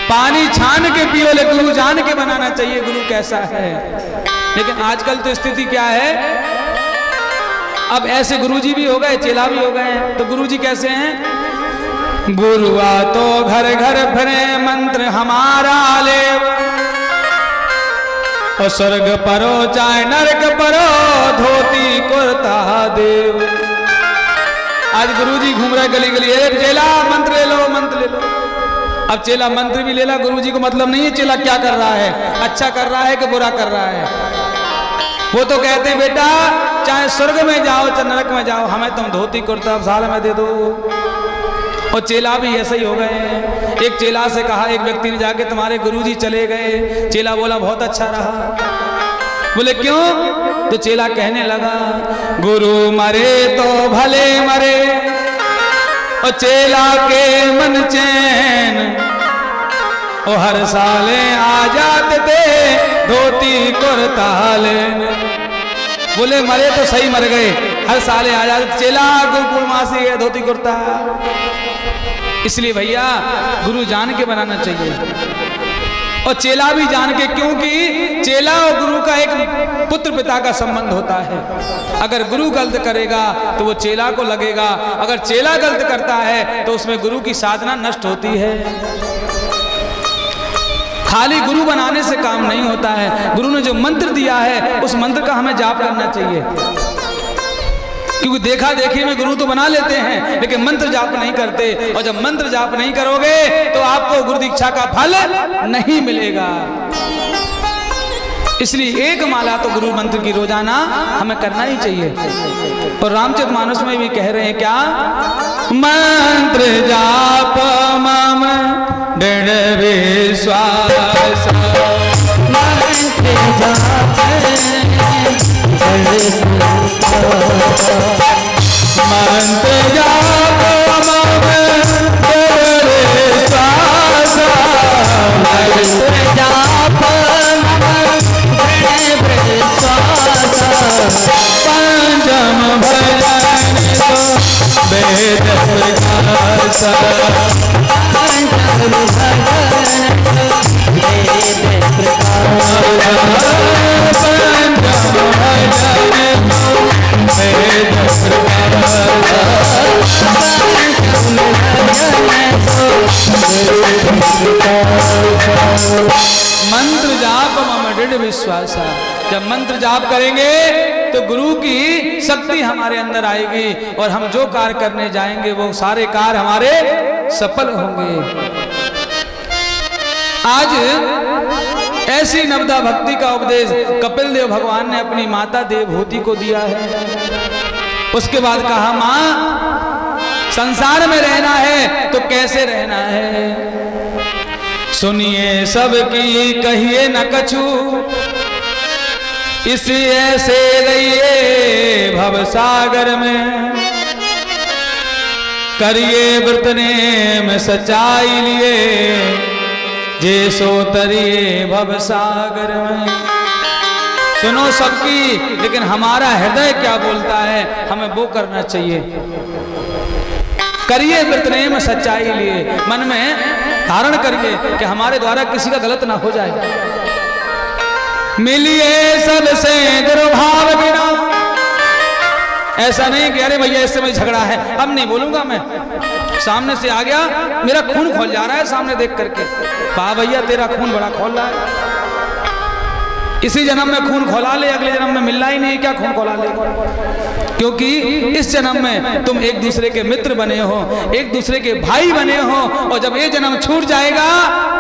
पानी छान के पियो, ले गुरु जान के बनाना चाहिए गुरु कैसा है। लेकिन आजकल तो स्थिति क्या है, अब ऐसे गुरुजी भी हो गए, चेला भी हो गए। तो गुरुजी कैसे हैं? गुरुआ तो घर घर फिरे, मंत्र हमारा ले, और स्वर्ग परो चाहे नरक परो, धोती कुर्ता देव। आज गुरुजी घूम रहे गली गली, चेला मंत्र ले लो, मंत्र ले लो। अब चेला मंत्र भी ले ला, गुरुजी को मतलब नहीं है चेला क्या कर रहा है, अच्छा कर रहा है कि बुरा कर रहा है। वो तो कहते हैं बेटा चाहे स्वर्ग में जाओ चाहे नरक में जाओ, हमें तुम धोती कुर्ता साल में दे दो। और चेला भी ऐसे ही हो गए। एक चेला से कहा एक व्यक्ति ने जाके, तुम्हारे गुरुजी चले गए। चेला बोला बहुत अच्छा रहा। बोले क्यों? तो चेला कहने लगा, गुरु मरे तो भले मरे, और चेला के मन चैन, और हर साले आ जाते थे धोती कुर्ता लेने। बोले मरे तो सही मर गए, हर साले आ जाते। चेला गुरुकुलमासी है, धोती कुर्ता। इसलिए भैया गुरु जान के बनाना चाहिए, और चेला भी जान के, क्योंकि चेला और गुरु का एक पुत्र पिता का संबंध होता है। अगर गुरु गलत करेगा तो वो चेला को लगेगा, अगर चेला गलत करता है तो उसमें गुरु की साधना नष्ट होती है। खाली गुरु बनाने से काम नहीं होता है। गुरु ने जो मंत्र दिया है उस मंत्र का हमें जाप करना चाहिए, क्योंकि देखा देखी में गुरु तो बना लेते हैं लेकिन मंत्र जाप नहीं करते। और जब मंत्र जाप नहीं करोगे तो आपको गुरु दीक्षा का फल नहीं मिलेगा। इसलिए एक माला तो गुरु मंत्र की रोजाना हमें करना ही चाहिए। और रामचरितमानस में भी कह रहे हैं क्या, मंत्र जाप मम दृढ़ विश्वास, मंत्र जाप मंत्र जाप मम दृढ़ विश्वास, मंत्र जाप पंचम भजन तो वेद प्रकाश, पंचम भजन तो वेद प्रकाश, पंचम भजन तो वेद प्रकाश, पंचम भजन तो वेद प्रकाश। मंत्र जाप मम दृढ़ विश्वास। जब मंत्र जाप करेंगे तो गुरु की शक्ति हमारे अंदर आएगी और हम जो कार्य करने जाएंगे वो सारे कार्य हमारे सफल होंगे। आज ऐसी नवदा भक्ति का उपदेश कपिल देव भगवान ने अपनी माता देवहूति को दिया है। उसके बाद कहा, मां संसार में रहना है तो कैसे रहना है, सुनिए सबकी कहिए न कछु, इस ऐसे रहिए भव सागर में। करिए व्रत नेम सच्चाई लिए, जे सो तरिए भव सागर में। सुनो सबकी, लेकिन हमारा हृदय क्या बोलता है, हमें वो करना चाहिए। करिए व्रत नेम सच्चाई लिए, मन में धारण करिए कि हमारे द्वारा किसी का गलत ना हो जाए। मिलिए सबसे दुर्भाव बिना, ऐसा नहीं कि अरे भैया इससे मैं झगड़ा है, अब नहीं बोलूंगा मैं। सामने से आ गया, मेरा खून खोल जा रहा है सामने देख करके, वाह भैया तेरा खून बड़ा खोल रहा है, इसी जन्म में खून खोला ले, अगले जन्म में मिलना ही नहीं, क्या खून खोला ले। क्योंकि इस जन्म में तुम एक दूसरे के मित्र बने हो, एक दूसरे के भाई बने हो, और जब ये जन्म छूट जाएगा,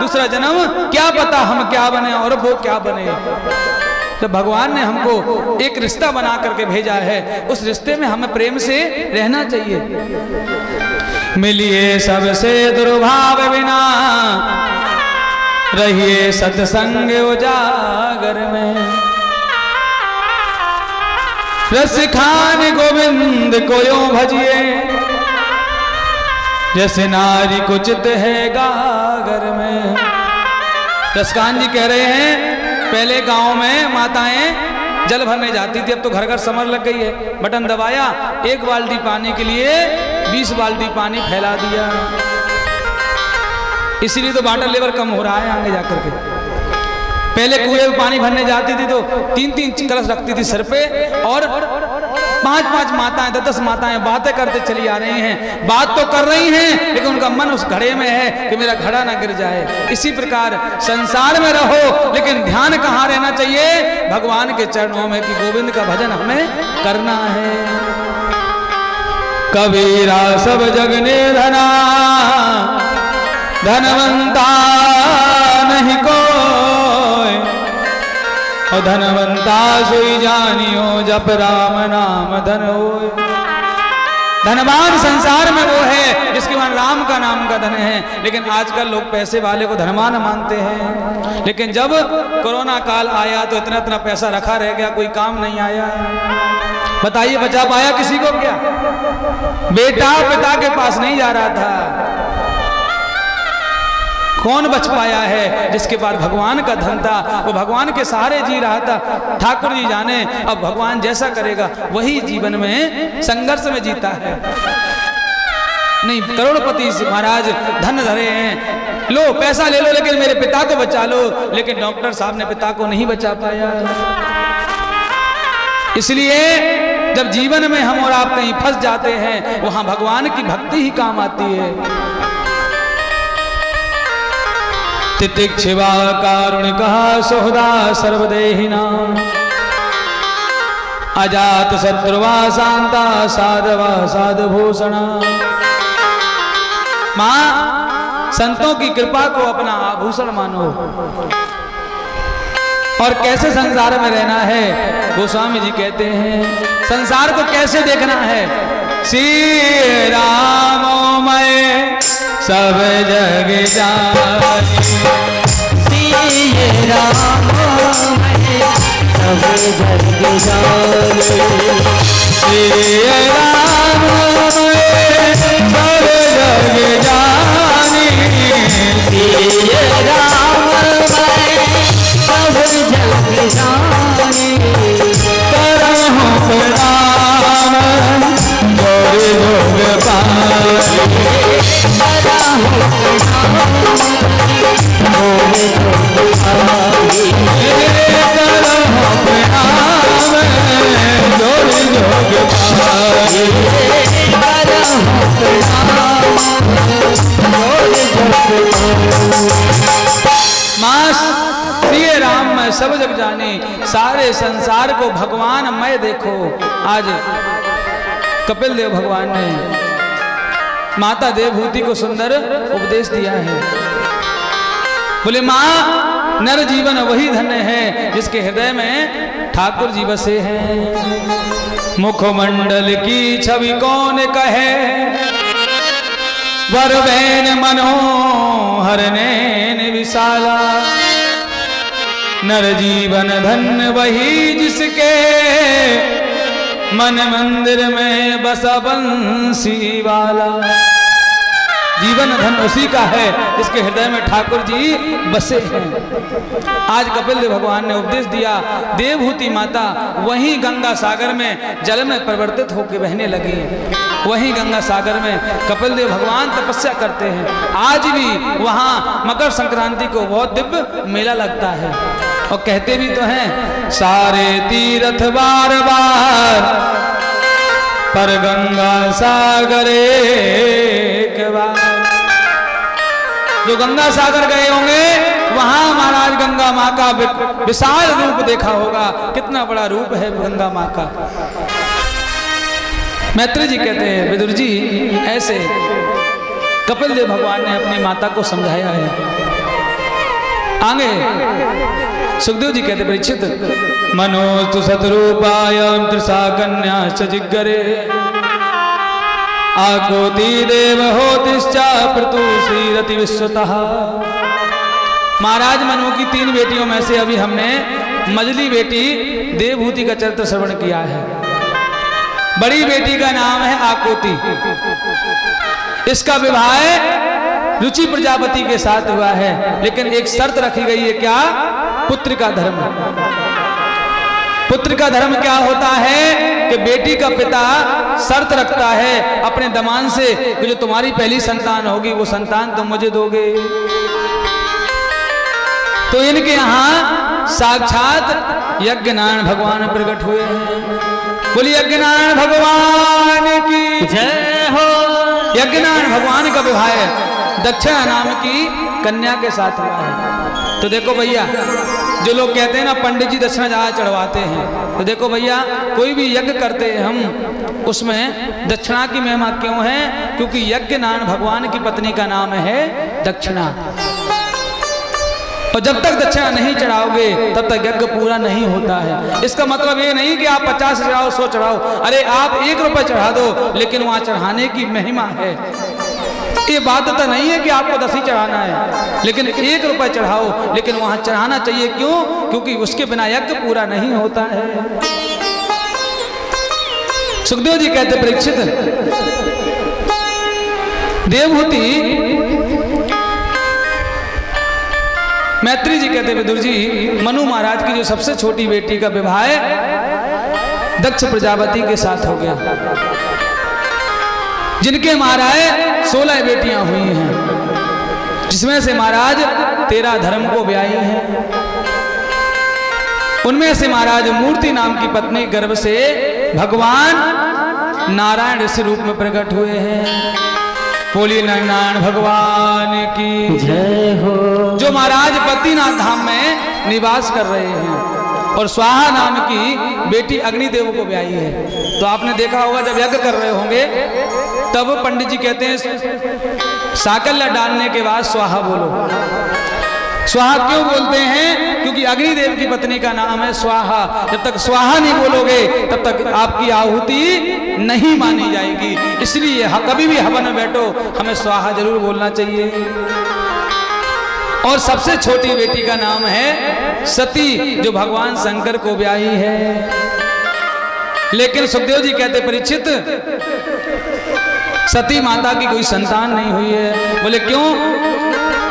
दूसरा जन्म क्या पता हम क्या बने और वो क्या बने। जब भगवान ने हमको एक रिश्ता बना करके भेजा है, उस रिश्ते में हमें प्रेम से रहना चाहिए। मिलिए सबसे दुर्भाव बिना, रहिए सत्संग उजागर में। रस खान गोविंद को यूं भजिए, जैसे नारी को चित है गागर में। रसखान जी कह रहे हैं, पहले गांव में माताएं जल भरने जाती थी, अब तो घर घर समर लग गई है। बटन दबाया, 1 बाल्टी पानी के लिए 20 बाल्टी पानी फैला दिया। इसीलिए तो वाटर लेवल कम हो रहा है आगे जाकर के। पहले कुएं में पानी भरने जाती थी तो 3-3 कलश रखती थी सर पे, और 5-5 माताएं 10-10 माताएं बातें करते चली आ रही हैं। बात तो कर रही हैं, लेकिन उनका मन उस घड़े में है कि मेरा घड़ा ना गिर जाए। इसी प्रकार संसार में रहो, लेकिन ध्यान कहाँ रहना चाहिए, भगवान के चरणों में, कि गोविंद का भजन हमें करना है। कबीरा सब जग निर्धना, धनवंता नहीं कोई, और धनवंता सोई जानियो, जप राम नाम धन होय। धनवान संसार में वो है जिसके मन राम का नाम का धन है। लेकिन आजकल लोग पैसे वाले को धनवान मानते हैं, लेकिन जब कोरोना काल आया तो इतना इतना पैसा रखा रह गया, कोई काम नहीं आया। बताइए बचा पाया किसी को क्या? बेटा पिता के पास नहीं जा रहा था, कौन बच पाया है? जिसके पास भगवान का धन था, वो भगवान के सहारे जी रहा था। ठाकुर जी जाने अब भगवान जैसा करेगा वही जीवन में संघर्ष में जीता है। नहीं, करोड़पति महाराज धन धरे हैं, लो पैसा ले लो लेकिन मेरे पिता को बचा लो, लेकिन डॉक्टर साहब ने पिता को नहीं बचा पाया। इसलिए जब जीवन में हम और आप कहीं फंस जाते हैं, वहां भगवान की भक्ति ही काम आती है। तितिक्षिवा कारुणिकः सुहृदा सर्वदेहिना, अजात शत्रुवा शांता साधवा साधुभूषणा। मां, संतों की कृपा को अपना आभूषण मानो। और कैसे संसार में रहना है, गोस्वामी जी कहते हैं, संसार को कैसे देखना है। श्री रामोमय सब जग जानी, श्री रामोमय सब जग जानी, श्री रामोमय सब जग जानी, श्री रामोमय सब जग जानी। करहु प्रणाम जोरि जोग पाई, श्री राम मैं सब जग जाने, सारे संसार को भगवान मैं देखो। आज कपिल देव भगवान ने माता देवभूति को सुंदर उपदेश दिया है। बोले मां, नर जीवन वही धन्य है जिसके हृदय में ठाकुर जी बसे हैं। मुखमंडल की छवि कौन कहे, वरवैन मनोहर नैन विशाला। नर जीवन धन्य वही जिसके मन मंदिर में बसा बंसी वाला। जीवन धन उसी का है इसके हृदय में ठाकुर जी बसे हैं। आज कपिल देव भगवान ने उपदेश दिया, देवहूति माता वहीं गंगा सागर में जल में परिवर्तित होकर बहने लगी है। वहीं गंगा सागर में कपिल देव भगवान तपस्या करते हैं। आज भी वहाँ मकर संक्रांति को बहुत दिव्य मेला लगता है और कहते भी तो हैं सारे तीर्थ बार बार पर गंगा सागर एक बार। जो गंगा सागर गए होंगे वहां महाराज गंगा माँ का विशाल रूप देखा होगा। कितना बड़ा रूप है गंगा माँ का। मैत्री जी कहते हैं विदुर जी ऐसे कपिल देव भगवान ने अपनी माता को समझाया है। आगे सुखदेव जी कहते परीक्षित मनोस्तु सतरूपायां त्रिसा कन्याश्च जिग्गरे आकोति देव होतिश्चा प्रतु श्रीरति विश्वतः। महाराज मनु की 3 बेटियों में से अभी हमने मझली बेटी देवहूति का चरित्र श्रवण किया है। बड़ी बेटी का नाम है आकोति। इसका विवाह रुचि प्रजापति के साथ हुआ है, लेकिन एक शर्त रखी गई है। क्या? पुत्र का धर्म। पुत्र का धर्म क्या होता है कि बेटी का पिता शर्त रखता है अपने दमान से कि जो तुम्हारी पहली संतान होगी वो संतान तुम मुझे दोगे। तो इनके यहाँ साक्षात यज्ञनारायण भगवान प्रकट हुए हैं। बोलिए यज्ञनारायण भगवान की जय हो। यज्ञनारायण भगवान का विवाह दक्षिणा नाम की कन्या के साथ हुआ है। तो देखो भैया, जो लोग कहते हैं ना पंडित जी दक्षिणा ज्यादा चढ़वाते हैं, तो देखो भैया कोई भी यज्ञ करते हैं हम उसमें दक्षिणा की महिमा क्यों है? क्योंकि यज्ञनारायण भगवान की पत्नी का नाम है दक्षिणा। और जब तक दक्षिणा नहीं चढ़ाओगे तब तक यज्ञ पूरा नहीं होता है। इसका मतलब ये नहीं कि आप 50 चढ़ाओ 100 चढ़ाओ। अरे आप 1 रुपये चढ़ा दो, लेकिन वहां चढ़ाने की महिमा है। ये बाध्यता नहीं है कि आपको 10 ही चढ़ाना है, लेकिन 1 रुपये चढ़ाओ, लेकिन वहां चढ़ाना चाहिए। क्यों? क्योंकि उसके बिना यज्ञ पूरा नहीं होता है। सुखदेव जी कहते परीक्षित देवहूति, मैत्री जी कहते विदुर जी मनु महाराज की जो सबसे छोटी बेटी का विवाह दक्ष प्रजापति के साथ हो गया, जिनके महाराज 16 बेटियां हुई हैं, जिसमें से महाराज 13 धर्म को ब्याही हैं। उनमें से महाराज मूर्ति नाम की पत्नी गर्भ से भगवान नारायण ऋषि रूप में प्रकट हुए हैं। बोलिए नारायण भगवान की जय हो। जो महाराज बद्रीनाथ धाम में निवास कर रहे हैं और स्वाहा नाम की बेटी अग्निदेव को ब्याही है। तो आपने देखा होगा जब यज्ञ कर रहे होंगे तब पंडित जी कहते हैं साकल्य डालने के बाद स्वाहा बोलो। स्वाहा क्यों बोलते हैं? क्योंकि अग्निदेव की पत्नी का नाम है स्वाहा। जब तक स्वाहा नहीं बोलोगे तब तक आपकी आहुति नहीं मानी जाएगी। इसलिए कभी भी हवन में बैठो हमें स्वाहा जरूर बोलना चाहिए। और सबसे छोटी बेटी का नाम है सती, जो भगवान शंकर को ब्याही है। लेकिन सुखदेव जी कहते परीक्षित सती माता की कोई संतान नहीं हुई है। बोले क्यों?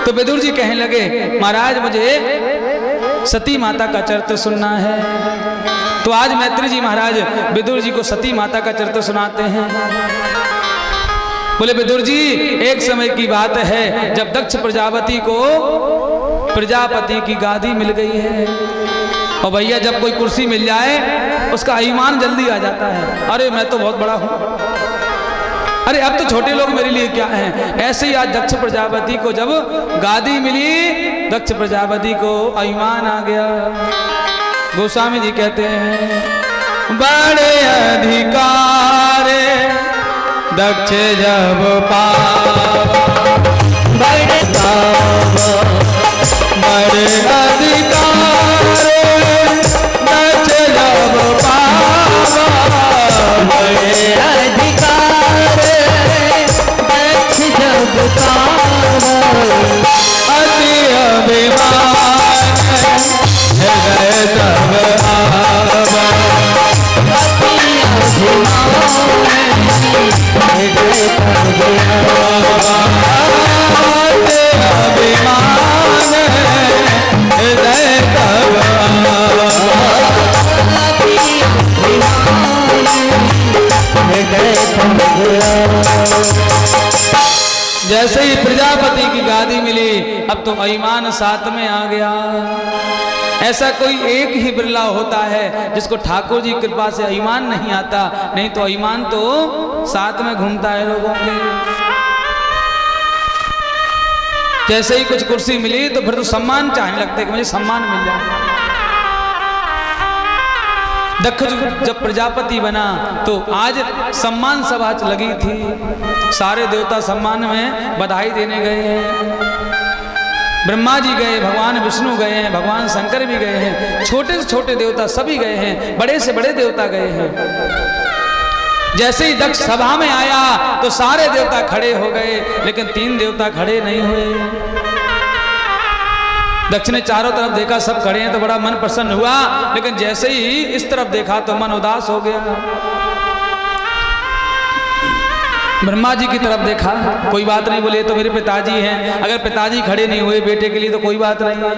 तो विदुर जी कहने लगे महाराज मुझे सती माता का चरित्र सुनना है। तो आज मैत्री जी महाराज विदुर जी को सती माता का चरित्र सुनाते हैं। बोले विदुर जी एक समय की बात है जब दक्ष प्रजापति को प्रजापति की गादी मिल गई है। और भैया जब कोई कुर्सी मिल जाए उसका अभिमान जल्दी आ जाता है। अरे मैं तो बहुत बड़ा हूं, अरे अब तो छोटे लोग मेरे लिए क्या हैं। ऐसे ही आज दक्ष प्रजापति को जब गादी मिली, दक्ष प्रजापति को अभिमान आ गया। गोस्वामी जी कहते हैं बड़े अधिकार दक्ष जब पावा, बड़े अधिकार दक्ष जब पावा, बड़े अधिकार दक्ष जब पावा, अति अभिमान हृदय तब आवा, अति जैसे ही प्रजापति की गादी मिली, अब तो ईमान साथ में आ गया। ऐसा कोई एक ही बिरला होता है जिसको ठाकुर जी की कृपा से ईमान नहीं आता, नहीं तो ईमान तो साथ में घूमता है लोगों के। जैसे ही कुछ कुर्सी मिली तो फिर तो सम्मान चाहने लगते कि मुझे सम्मान मिल जाए। दक्ष जब प्रजापति बना तो आज सम्मान सभा लगी थी, सारे देवता सम्मान में बधाई देने गए हैं। ब्रह्मा जी गए, भगवान विष्णु गए हैं, भगवान शंकर भी गए हैं, छोटे से छोटे देवता सभी गए हैं, बड़े से बड़े देवता गए हैं। जैसे ही दक्ष सभा में आया तो सारे देवता खड़े हो गए, लेकिन 3 देवता खड़े नहीं हुए। दक्ष ने चारों तरफ देखा, सब खड़े हैं तो बड़ा मन प्रसन्न हुआ, लेकिन जैसे ही इस तरफ देखा तो मन उदास हो गया। ब्रह्मा जी की तरफ देखा, कोई बात नहीं, बोले तो मेरे पिताजी हैं, अगर पिताजी खड़े नहीं हुए बेटे के लिए तो कोई बात नहीं है।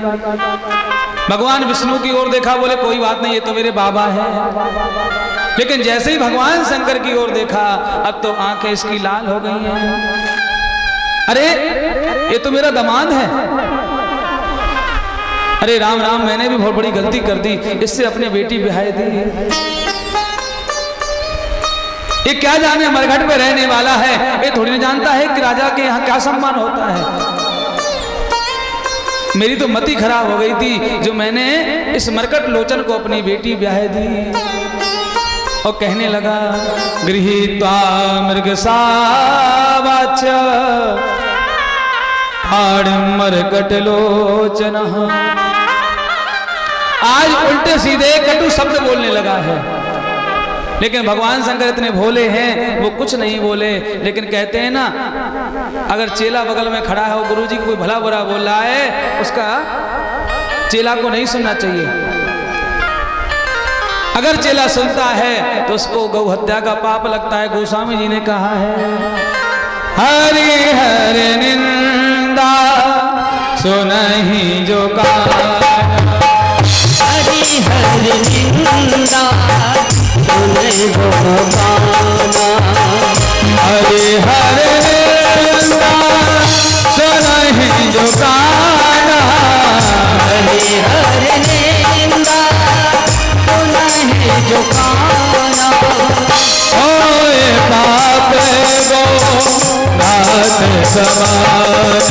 भगवान विष्णु की ओर देखा, बोले कोई बात नहीं, ये तो मेरे बाबा हैं। लेकिन जैसे ही भगवान शंकर की ओर देखा, अब तो आंखें इसकी लाल हो गई हैं। अरे ये तो मेरा दामाद है। अरे राम राम, मैंने भी बहुत बड़ी गलती कर दी, इससे अपनी बेटी ब्याह दी। ये क्या जाने मरघट पे रहने वाला है, ये थोड़ी नहीं जानता है कि राजा के यहाँ क्या सम्मान होता है। मेरी तो मति खराब हो गई थी जो मैंने इस मरकट लोचन को अपनी बेटी ब्याह दी। और कहने लगा, गृहीत्वा मृगसावाच मरकट लोचन। आज उल्टे सीधे कटु शब्द बोलने लगा है, लेकिन भगवान शंकर इतने भोले हैं, वो कुछ नहीं बोले। लेकिन कहते हैं ना, अगर चेला बगल में खड़ा है, गुरु जी को कोई भला बुरा बोल रहा है, उसका चेला को नहीं सुनना चाहिए। अगर चेला सुनता है तो उसको गौ हत्या का पाप लगता है। गोस्वामी जी ने कहा है, हरि हरि निंदा सुनहि जो काना, हरि हरि निंदा सुनहि जो काना, हरि हरि निंदा सुनहि जो काना, हरि हरि निंदा सुनहि जो काना। होए पाप गो नाथ समाना,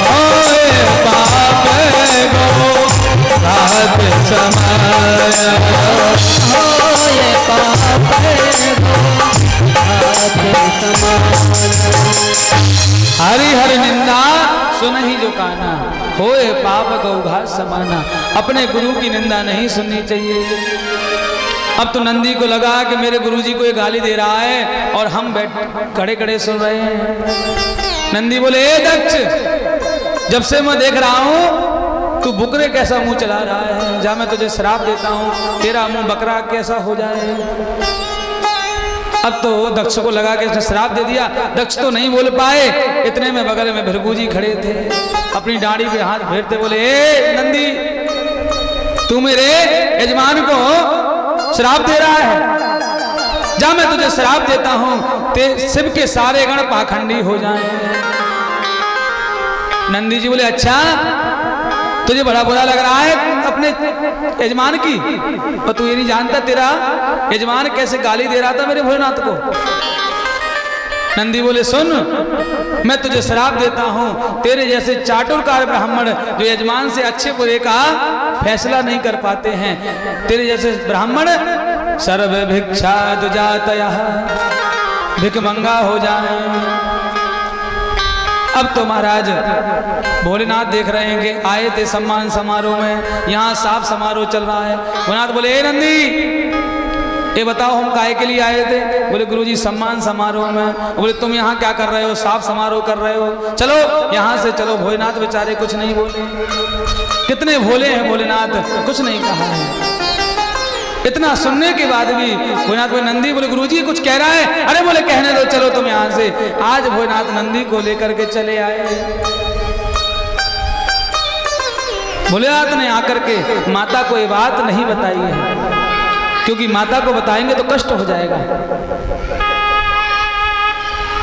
होए पाप होए पाप गो नाथ समाना, होए पाप नाथ समाना। हरि हरि निंदा सुनहि जो काना, होए पाप गौ समाना। अपने गुरु की निंदा नहीं सुननी चाहिए। अब तो नंदी को लगा कि मेरे गुरुजी को ये गाली दे रहा है और हम खड़े खड़े सुन रहे हैं। नंदी बोले, ए दक्ष, जब से मैं देख रहा हूं तू बुकरे कैसा मुंह चला रहा है, जा मैं तुझे श्राप देता हूं, तेरा मुंह बकरा कैसा हो जाए। अब तो दक्ष को लगा कि इसने श्राप दे दिया। दक्ष तो नहीं बोल पाए, इतने में बगल में भृगु जी खड़े थे, अपनी दाढ़ी पे हाथ फेरते बोले, ए नंदी, तू मेरे यजमान को श्राप दे रहा है, जा मैं तुझे श्राप देता हूं, ते शिव के सारे गण पाखंडी हो जाएं। नंदी जी बोले, अच्छा तुझे बड़ा बुरा लग रहा है अपने यजमान की, और तू ये नहीं जानता तेरा यजमान कैसे गाली दे रहा था मेरे भोलेनाथ को। नंदी बोले, सुन, मैं तुझे श्राप देता हूं, तेरे जैसे चाटुरकार ब्राह्मण जो यजमान से अच्छे बुरे का फैसला नहीं कर पाते हैं, तेरे जैसे ब्राह्मण सर्व भिक्षा दुजातयः, भिखमंगा हो जाए। अब तो महाराज भोलेनाथ देख रहे हैं कि आए थे सम्मान समारोह में, यहाँ साफ समारोह चल रहा है। भोलेनाथ बोले, ए नंदी, ये बताओ हम काहे के लिए आए थे? बोले, गुरुजी सम्मान समारोह में। बोले, तुम यहाँ क्या कर रहे हो? साफ समारोह कर रहे हो, चलो यहाँ से चलो। भोलेनाथ बेचारे कुछ नहीं बोले, कितने भोले हैं भोलेनाथ, कुछ नहीं कहा है। इतना सुनने के बाद भी भोलेनाथ बोले, नंदी, बोले गुरुजी कुछ कह रहा है? अरे बोले, कहने दो, चलो तुम यहाँ से। आज भोलेनाथ नंदी को लेकर के चले आए। भोलेनाथ ने आकर के माता को ये बात नहीं बताई है क्योंकि माता को बताएंगे तो कष्ट हो जाएगा।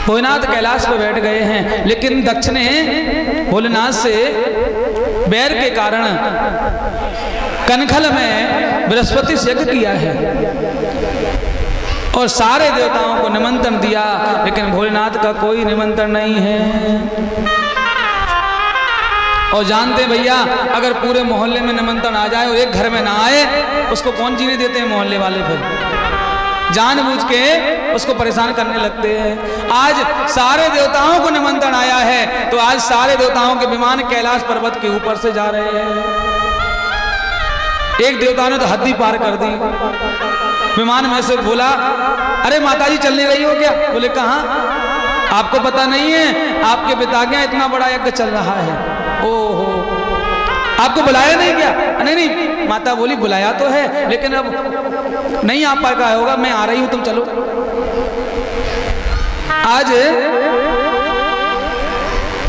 भोलेनाथ कैलाश पर बैठ गए हैं, लेकिन दक्ष ने भोलेनाथ से बैर के कारण कनखल में बृहस्पति से यज्ञ किया है और सारे देवताओं को निमंत्रण दिया, लेकिन भोलेनाथ का कोई निमंत्रण नहीं है। और जानते हैं भैया, अगर पूरे मोहल्ले में निमंत्रण आ जाए और एक घर में ना आए, उसको कौन जीने देते हैं मोहल्ले वाले? फिर जानबूझ के उसको परेशान करने लगते हैं। आज सारे देवताओं को निमंत्रण आया है, तो आज सारे देवताओं के विमान कैलाश पर्वत के ऊपर से जा रहे हैं। एक देवता ने तो हद ही पार कर दी, विमान में से बोला, अरे माताजी चल नहीं रही हो क्या? बोले कहाँ? आपको पता नहीं है, आपके पिता के यहाँ इतना बड़ा यज्ञ चल रहा है। ओहो, आपको बुलाया नहीं क्या? नहीं नहीं, माता बोली बुलाया तो है, लेकिन अब नहीं आ पाएगा, होगा, मैं आ रही हूं, तुम चलो। आज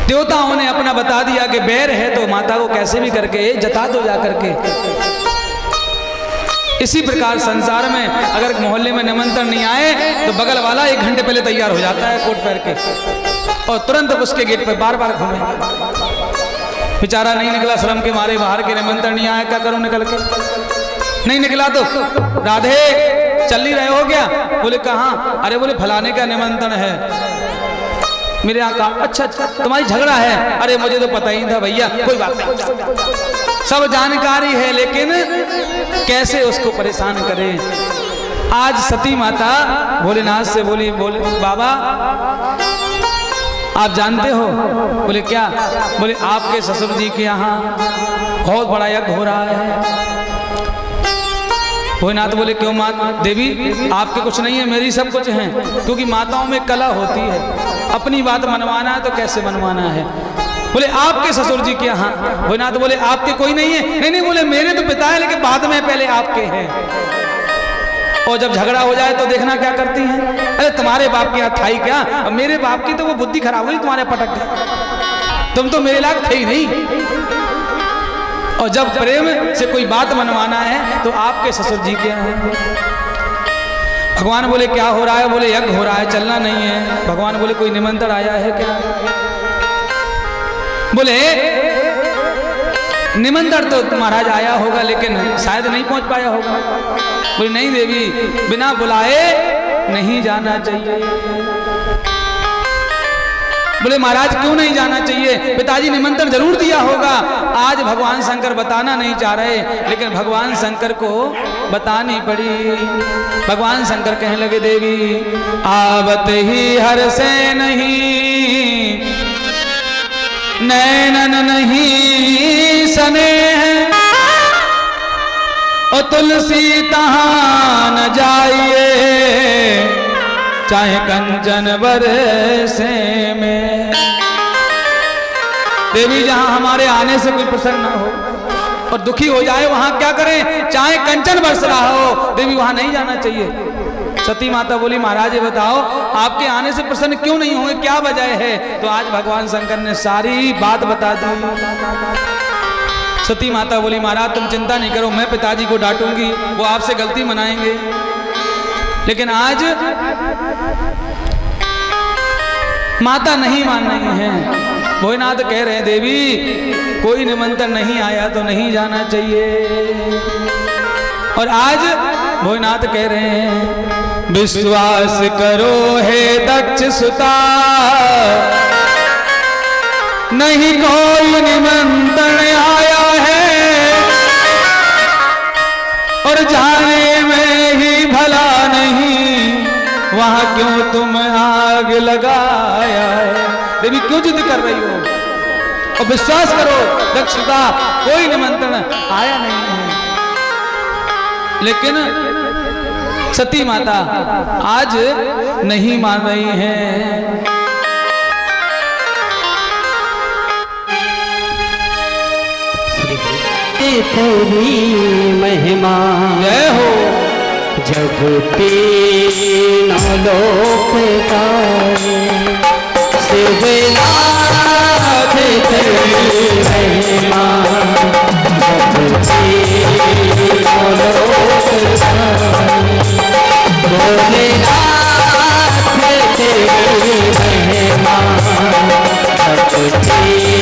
देवताओं ने अपना बता दिया कि बैर है, तो माता को कैसे भी करके जता दो जा करके। इसी प्रकार संसार में अगर मोहल्ले में निमंत्रण नहीं आए तो बगल वाला 1 घंटे पहले तैयार हो जाता है कोट पहन के और तुरंत उसके गेट पर बार बार घूमे। बेचारा नहीं निकला, श्रम के मारे बाहर के निमंत्रण नहीं आया, क्या करूं निकल के? नहीं निकला तो राधे चल नहीं रहे हो क्या? बोले कहाँ? अरे बोले फलाने का निमंत्रण है मेरे यहाँ का। अच्छा अच्छा, तुम्हारी झगड़ा है? अरे मुझे तो पता ही था भैया, कोई बात नहीं, सब जानकारी है, लेकिन कैसे उसको परेशान करें। आज सती माता भोलेनाथ से बोली, बोले बाबा आप जानते हो? बोले क्या? बोले आपके ससुर जी के यहाँ बहुत बड़ा यज्ञ हो रहा है। भोलेनाथ बोले क्यों माँ देवी, आपके कुछ नहीं है, मेरी सब कुछ है, क्योंकि माताओं में कला होती है, अपनी बात मनवाना है तो कैसे मनवाना है। बोले आपके ससुर जी के यहाँ? भोलेनाथ बोले आपके कोई नहीं है? नहीं नहीं, बोले मेरे तो पिता है, लेकिन बाद में पहले आपके हैं। और जब झगड़ा हो जाए तो देखना क्या करती हैं? अरे तुम्हारे बाप की यहाँ था ही क्या, और मेरे बाप की तो वो बुद्धि खराब हुई, तुम्हारे पटक गए, तुम तो मेरे लायक थे ही नहीं। और जब प्रेम से कोई बात मनवाना है तो आपके ससुर जी के यहाँ। भगवान बोले क्या हो रहा है? बोले यज्ञ हो रहा है, चलना नहीं है। भगवान बोले कोई निमंत्रण आया है क्या? बोले निमंत्रण तो महाराज आया होगा, लेकिन शायद नहीं पहुंच पाया होगा। बोले नहीं देवी, बिना बुलाए नहीं जाना चाहिए। बोले महाराज क्यों नहीं जाना चाहिए? पिताजी निमंत्रण जरूर दिया होगा। आज भगवान शंकर बताना नहीं चाह रहे, लेकिन भगवान शंकर को बतानी पड़ी। भगवान शंकर कहने लगे देवी आवत ही हर से नहीं, नैनन नहीं स्नेह, और तुलसी तहां न जाइए, चाहे कंचन बरसे में। देवी जहां हमारे आने से कोई प्रसन्न न हो और दुखी हो जाए, वहां क्या करें? चाहे कंचन बरस रहा हो, देवी वहां नहीं जाना चाहिए। सती माता बोली महाराज ये बताओ, आपके आने से प्रसन्न क्यों नहीं होंगे, क्या वजह है? तो आज भगवान शंकर ने सारी बात बता दी। सती माता बोली महाराज तुम चिंता नहीं करो, मैं पिताजी को डांटूंगी, वो आपसे गलती मनाएंगे। लेकिन आज माता नहीं मान रही है। भोलेनाथ कह रहे हैं देवी कोई निमंत्रण नहीं आया तो नहीं जाना चाहिए। और आज भोलेनाथ कह रहे हैं विश्वास करो हे दक्ष सुता, नहीं कोई निमंत्रण आया है, और जाने में ही भला नहीं, वहां क्यों तुम आग लगाया है। देवी क्यों जिद कर रही हो? और विश्वास करो दक्षता कोई निमंत्रण आया नहीं है। लेकिन सती माता आज नहीं मान रही हैं। तेरी महिमा जय हो, जब तीनों लोक गाए, शिवनाथ तेरी महिमा, जब तीनों लोक गाए। नाचे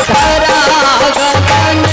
धरा गगन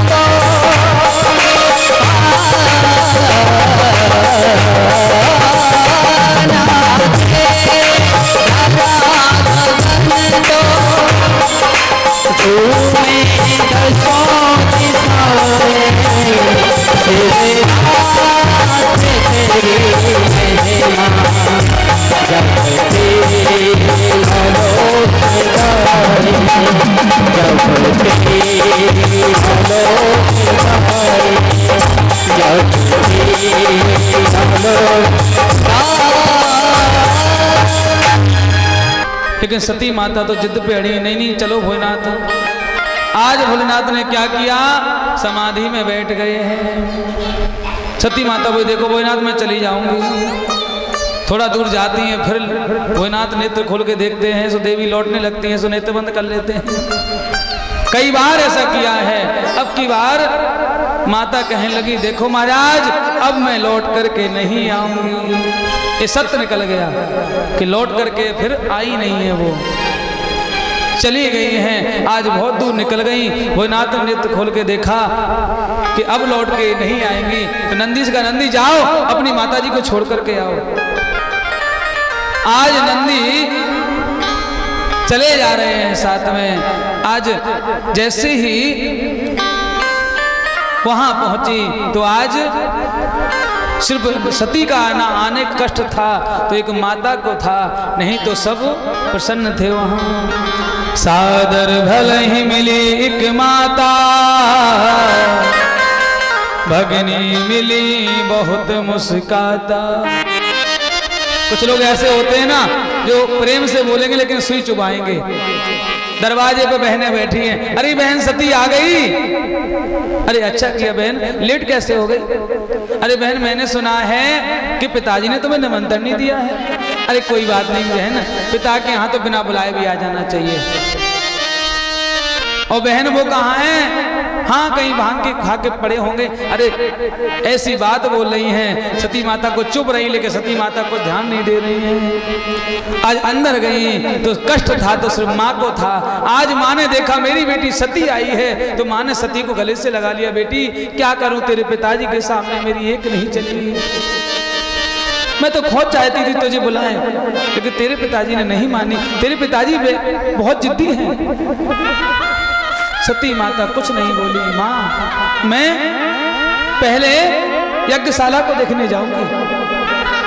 तो लेकिन सती माता तो जिद पे अड़ी, नहीं नहीं चलो भोलेनाथ। आज भोलेनाथ ने क्या किया, समाधि में बैठ गए हैं। सती माता बोली देखो भोलेनाथ मैं चली जाऊंगी। थोड़ा दूर जाती हैं, फिर भोलेनाथ नेत्र खोल के देखते हैं, सो देवी लौटने लगती हैं, सो नेत्र बंद कर लेते हैं। कई बार ऐसा किया है। अब की बार माता कहने लगी देखो महाराज अब मैं लौट करके नहीं आऊंगी। ये सत्य निकल गया कि लौट करके फिर आई नहीं है, वो चली गई हैं। आज बहुत दूर निकल गई। भोलेनाथ ने नेत्र खोल के देखा कि अब लौट के नहीं आएंगी, तो नंदी से कहा नंदी जाओ अपनी माता जी को छोड़ करके आओ। आज नंदी चले जा रहे हैं साथ में। आज जैसे ही वहां पहुंची तो आज सिर्फ सती का आने कष्ट था तो एक माता को था, नहीं तो सब प्रसन्न थे वहां। सादर भल ही मिली एक माता, भगनी मिली बहुत मुस्काता। कुछ लोग ऐसे होते हैं ना जो प्रेम से बोलेंगे लेकिन सुई चुभाएंगे। दरवाजे पे बहनें बैठी हैं, अरे बहन सती आ गई। अरे अच्छा किया बहन, लेट कैसे हो गई? अरे बहन मैंने सुना है कि पिताजी ने तुम्हें निमंत्रण नहीं दिया है। अरे कोई बात नहीं बहन, पिता के यहाँ तो बिना बुलाए भी आ जाना चाहिए। और बहन वो कहाँ है? हाँ कहीं भांग के खा के पड़े होंगे। अरे ऐसी बात बोल रही हैं। सती माता को चुप रही, लेकिन सती माता को ध्यान नहीं दे रही हैं। आज अंदर गई तो कष्ट था तो सिर्फ माँ को था। आज माँ ने देखा मेरी बेटी सती आई है तो माँ ने सती को गले से लगा लिया, बेटी क्या करूं तेरे पिताजी के सामने मेरी एक नहीं चली। मैं तो खुद चाहती थी तुझे बुलाएं, लेकिन तेरे पिताजी ने नहीं मानी। तेरे पिताजी बहुत जिद्दी हैं। सती माता कुछ नहीं बोली। माँ मैं पहले यज्ञशाला को देखने जाऊंगी।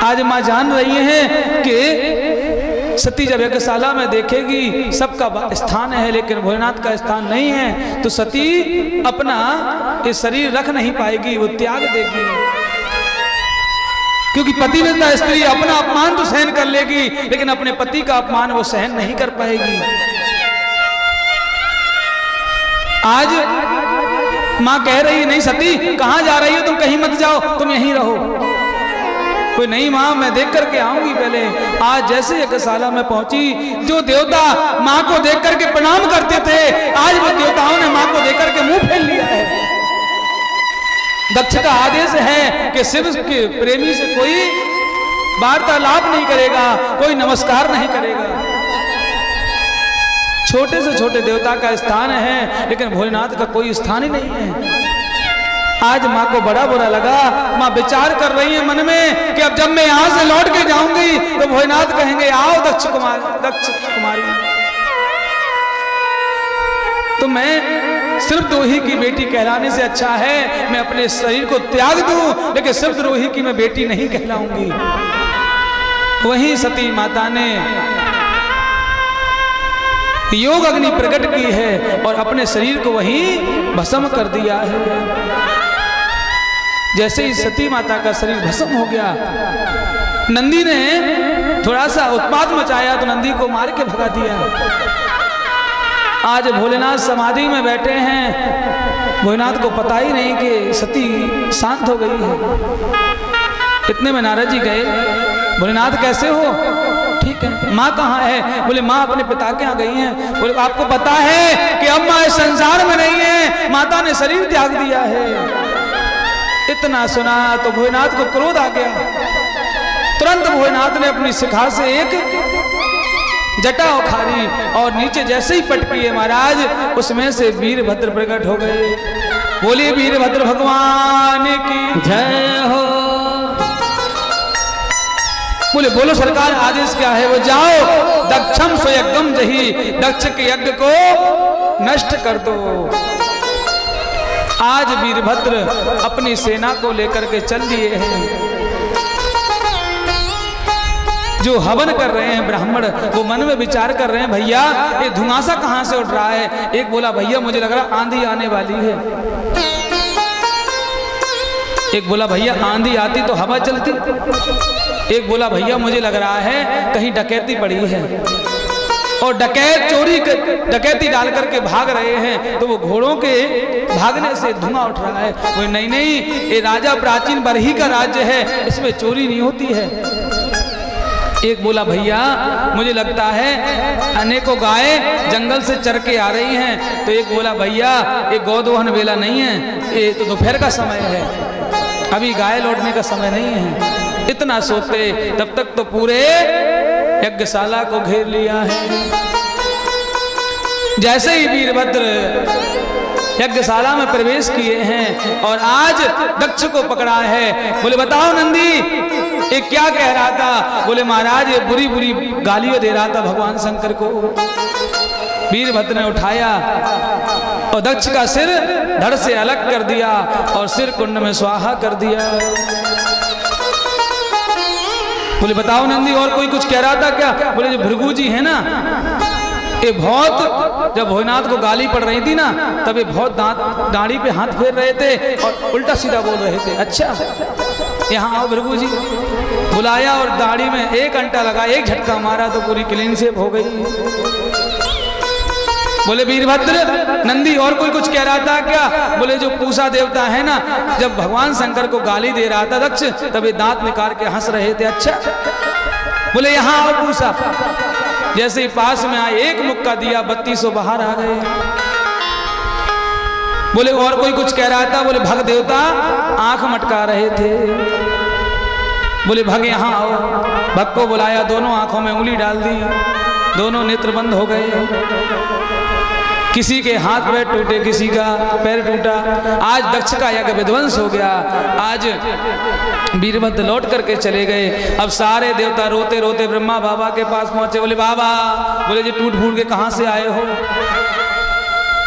आज माँ जान रही हैं कि सती जब यज्ञशाला में देखेगी सबका स्थान है लेकिन भोलेनाथ का स्थान नहीं है, तो सती अपना ये शरीर रख नहीं पाएगी, वो त्याग देगी। क्योंकि पतिव्रता स्त्री अपना अपमान तो सहन कर लेगी लेकिन अपने पति का अपमान वो सहन नहीं कर पाएगी। आज माँ कह रही नहीं सती कहाँ जा रही हो तुम, कहीं मत जाओ, तुम यहीं रहो। कोई नहीं माँ मैं देख करके आऊंगी पहले। आज जैसे यज्ञशाला में पहुंची, जो देवता माँ को देख करके प्रणाम करते थे आज वो देवताओं ने माँ को देख करके मुंह फेर लिया है। दक्ष का आदेश है कि शिव के प्रेमी से कोई वार्तालाप नहीं करेगा, कोई नमस्कार नहीं करेगा। छोटे से छोटे देवता का स्थान है लेकिन भोलेनाथ का कोई स्थान ही नहीं है। आज माँ को बड़ा बुरा लगा। माँ विचार कर रही है मन में कि अब जब मैं यहाँ से लौट के जाऊंगी तो भोलेनाथ कहेंगे आओ दक्ष कुमारी। तो मैं सिर्फ द्रोही की बेटी कहलाने से अच्छा है मैं अपने शरीर को त्याग दूं, लेकिन सिर्फ द्रोही की मैं बेटी नहीं कहलाऊंगी। वहीं सती माता ने योग अग्नि प्रकट की है और अपने शरीर को वहीं भस्म कर दिया है। जैसे ही सती माता का शरीर भस्म हो गया, नंदी ने थोड़ा सा उत्पात मचाया तो नंदी को मार के भगा दिया। आज भोलेनाथ समाधि में बैठे हैं, भोलेनाथ को पता ही नहीं कि सती शांत हो गई है। इतने में नारद जी गए, भोलेनाथ कैसे हो? ठीक है। माँ कहाँ है? बोले माँ अपने पिता के यहाँ गई हैं। बोले आपको पता है कि अब माँ इस संसार में नहीं है, माता ने शरीर त्याग दिया है। इतना सुना तो भोलेनाथ को क्रोध आ गया। तुरंत भोलेनाथ ने अपनी शिखा से एक जटा उखाड़ी और नीचे जैसे ही पटकी है महाराज, उसमें से वीरभद्र प्रकट हो गए। बोलिए वीरभद्र भगवान की जय हो। बोले बोलो सरकार आदेश क्या है? वो जाओ दक्षम स्वयज्ञम जही, दक्ष के यज्ञ को नष्ट कर दो। आज वीरभद्र अपनी सेना को लेकर के चल दिए हैं। जो हवन कर रहे हैं ब्राह्मण, वो मन में विचार कर रहे हैं, भैया ये धुआंसा कहां से उठ रहा है। एक बोला, भैया मुझे लग रहा आंधी आने वाली है। एक बोला, भैया आंधी आती तो हवा चलती। एक बोला, भैया मुझे लग रहा है कहीं डकैती पड़ी है और डकैत डकैती डाल करके भाग रहे हैं, तो वो घोड़ों के भागने से धुआं उठ रहा है। वो नहीं नहीं, ये राजा प्राचीन बरही का राज्य है, इसमें चोरी नहीं होती है। एक बोला, भैया मुझे लगता है अनेकों गाय जंगल से चर के आ रही हैं। तो एक बोला, भैया ये गौदोहन वेला नहीं है, ये तो दोपहर का समय है, अभी गाय लौटने का समय नहीं है। इतना सोते तब तक तो पूरे यज्ञशाला को घेर लिया है। जैसे ही वीरभद्र यज्ञशाला में प्रवेश किए हैं और आज दक्ष को पकड़ा है। बोले, बताओ नंदी ये क्या कह रहा था। बोले, महाराज ये बुरी बुरी गालियां दे रहा था भगवान शंकर को। वीरभद्र ने उठाया और दक्ष का सिर धड़ से अलग कर दिया और सिर कुंड में स्वाहा कर दिया। बोले, बताओ नंदी और कोई कुछ कह रहा था क्या। बोले, जो भृगु जी है ना, ये बहुत जब भोलेनाथ को गाली पड़ रही थी ना, तब ये बहुत दाढ़ी पे हाथ फेर रहे थे और उल्टा सीधा बोल रहे थे। अच्छा यहाँ आओ भृगु जी। बुलाया और दाढ़ी में 1 घंटा लगा, 1 झटका मारा तो पूरी क्लीन शेव हो गई। बोले, वीरभद्र नंदी और कोई कुछ कह रहा था क्या। बोले, जो पूषा देवता है ना, जब भगवान शंकर को गाली दे रहा था दक्ष, तब ये दांत निकाल के हंस रहे थे। अच्छा बोले, यहाँ आओ पूषा। जैसे ही पास में आए, एक मुक्का दिया, 3200 बाहर आ गए। बोले, और कोई कुछ कह रहा था। बोले, भग देवता आंख मटका रहे थे। बोले, भग यहाँ आओ। भग को बुलाया, दोनों आंखों में उंगली डाल दी, दोनों नेत्र बंद हो गए। किसी के हाथ पैर टूटे, किसी का पैर टूटा। आज दक्ष का यज्ञ विध्वंस हो गया। आज वीरभद्र लौट करके चले गए। अब सारे देवता रोते रोते ब्रह्मा बाबा के पास पहुंचे। बोले, बाबा, बोले जी टूट फूट के कहां से आए हो।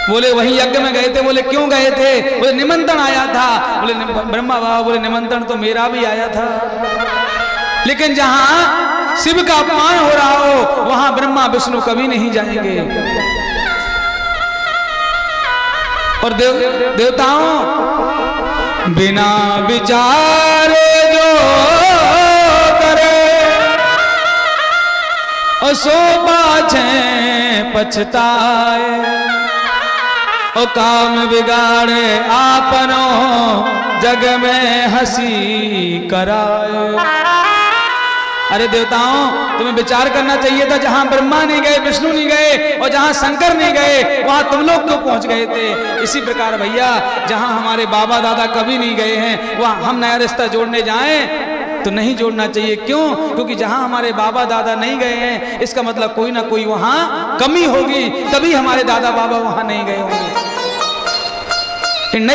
बोले, वही यज्ञ में गए थे। बोले, क्यों गए थे। बोले, निमंत्रण आया था। बोले, ब्रह्मा बाबा बोले, निमंत्रण तो मेरा भी आया था, लेकिन जहां शिव का अपमान हो रहा हो वहां ब्रह्मा विष्णु कभी नहीं जाएंगे। और देवताओं बिना विचारे जो करे और सो पाछे पछताए, और काम बिगाड़े आपनो जग में हंसी कराए। अरे देवताओं, तुम्हें विचार करना चाहिए था, जहां ब्रह्मा नहीं गए, विष्णु नहीं गए और जहां शंकर नहीं गए, वहां तुम लोग क्यों पहुंच गए थे। इसी प्रकार भैया, जहां हमारे बाबा दादा कभी नहीं गए हैं, वहां हम नया रिश्ता जोड़ने जाएं तो नहीं जोड़ना चाहिए। क्यों। क्योंकि जहां हमारे बाबा दादा नहीं गए हैं, इसका मतलब कोई ना कोई वहां कमी होगी, तभी हमारे दादा बाबा वहां नहीं गए होंगे। नहीं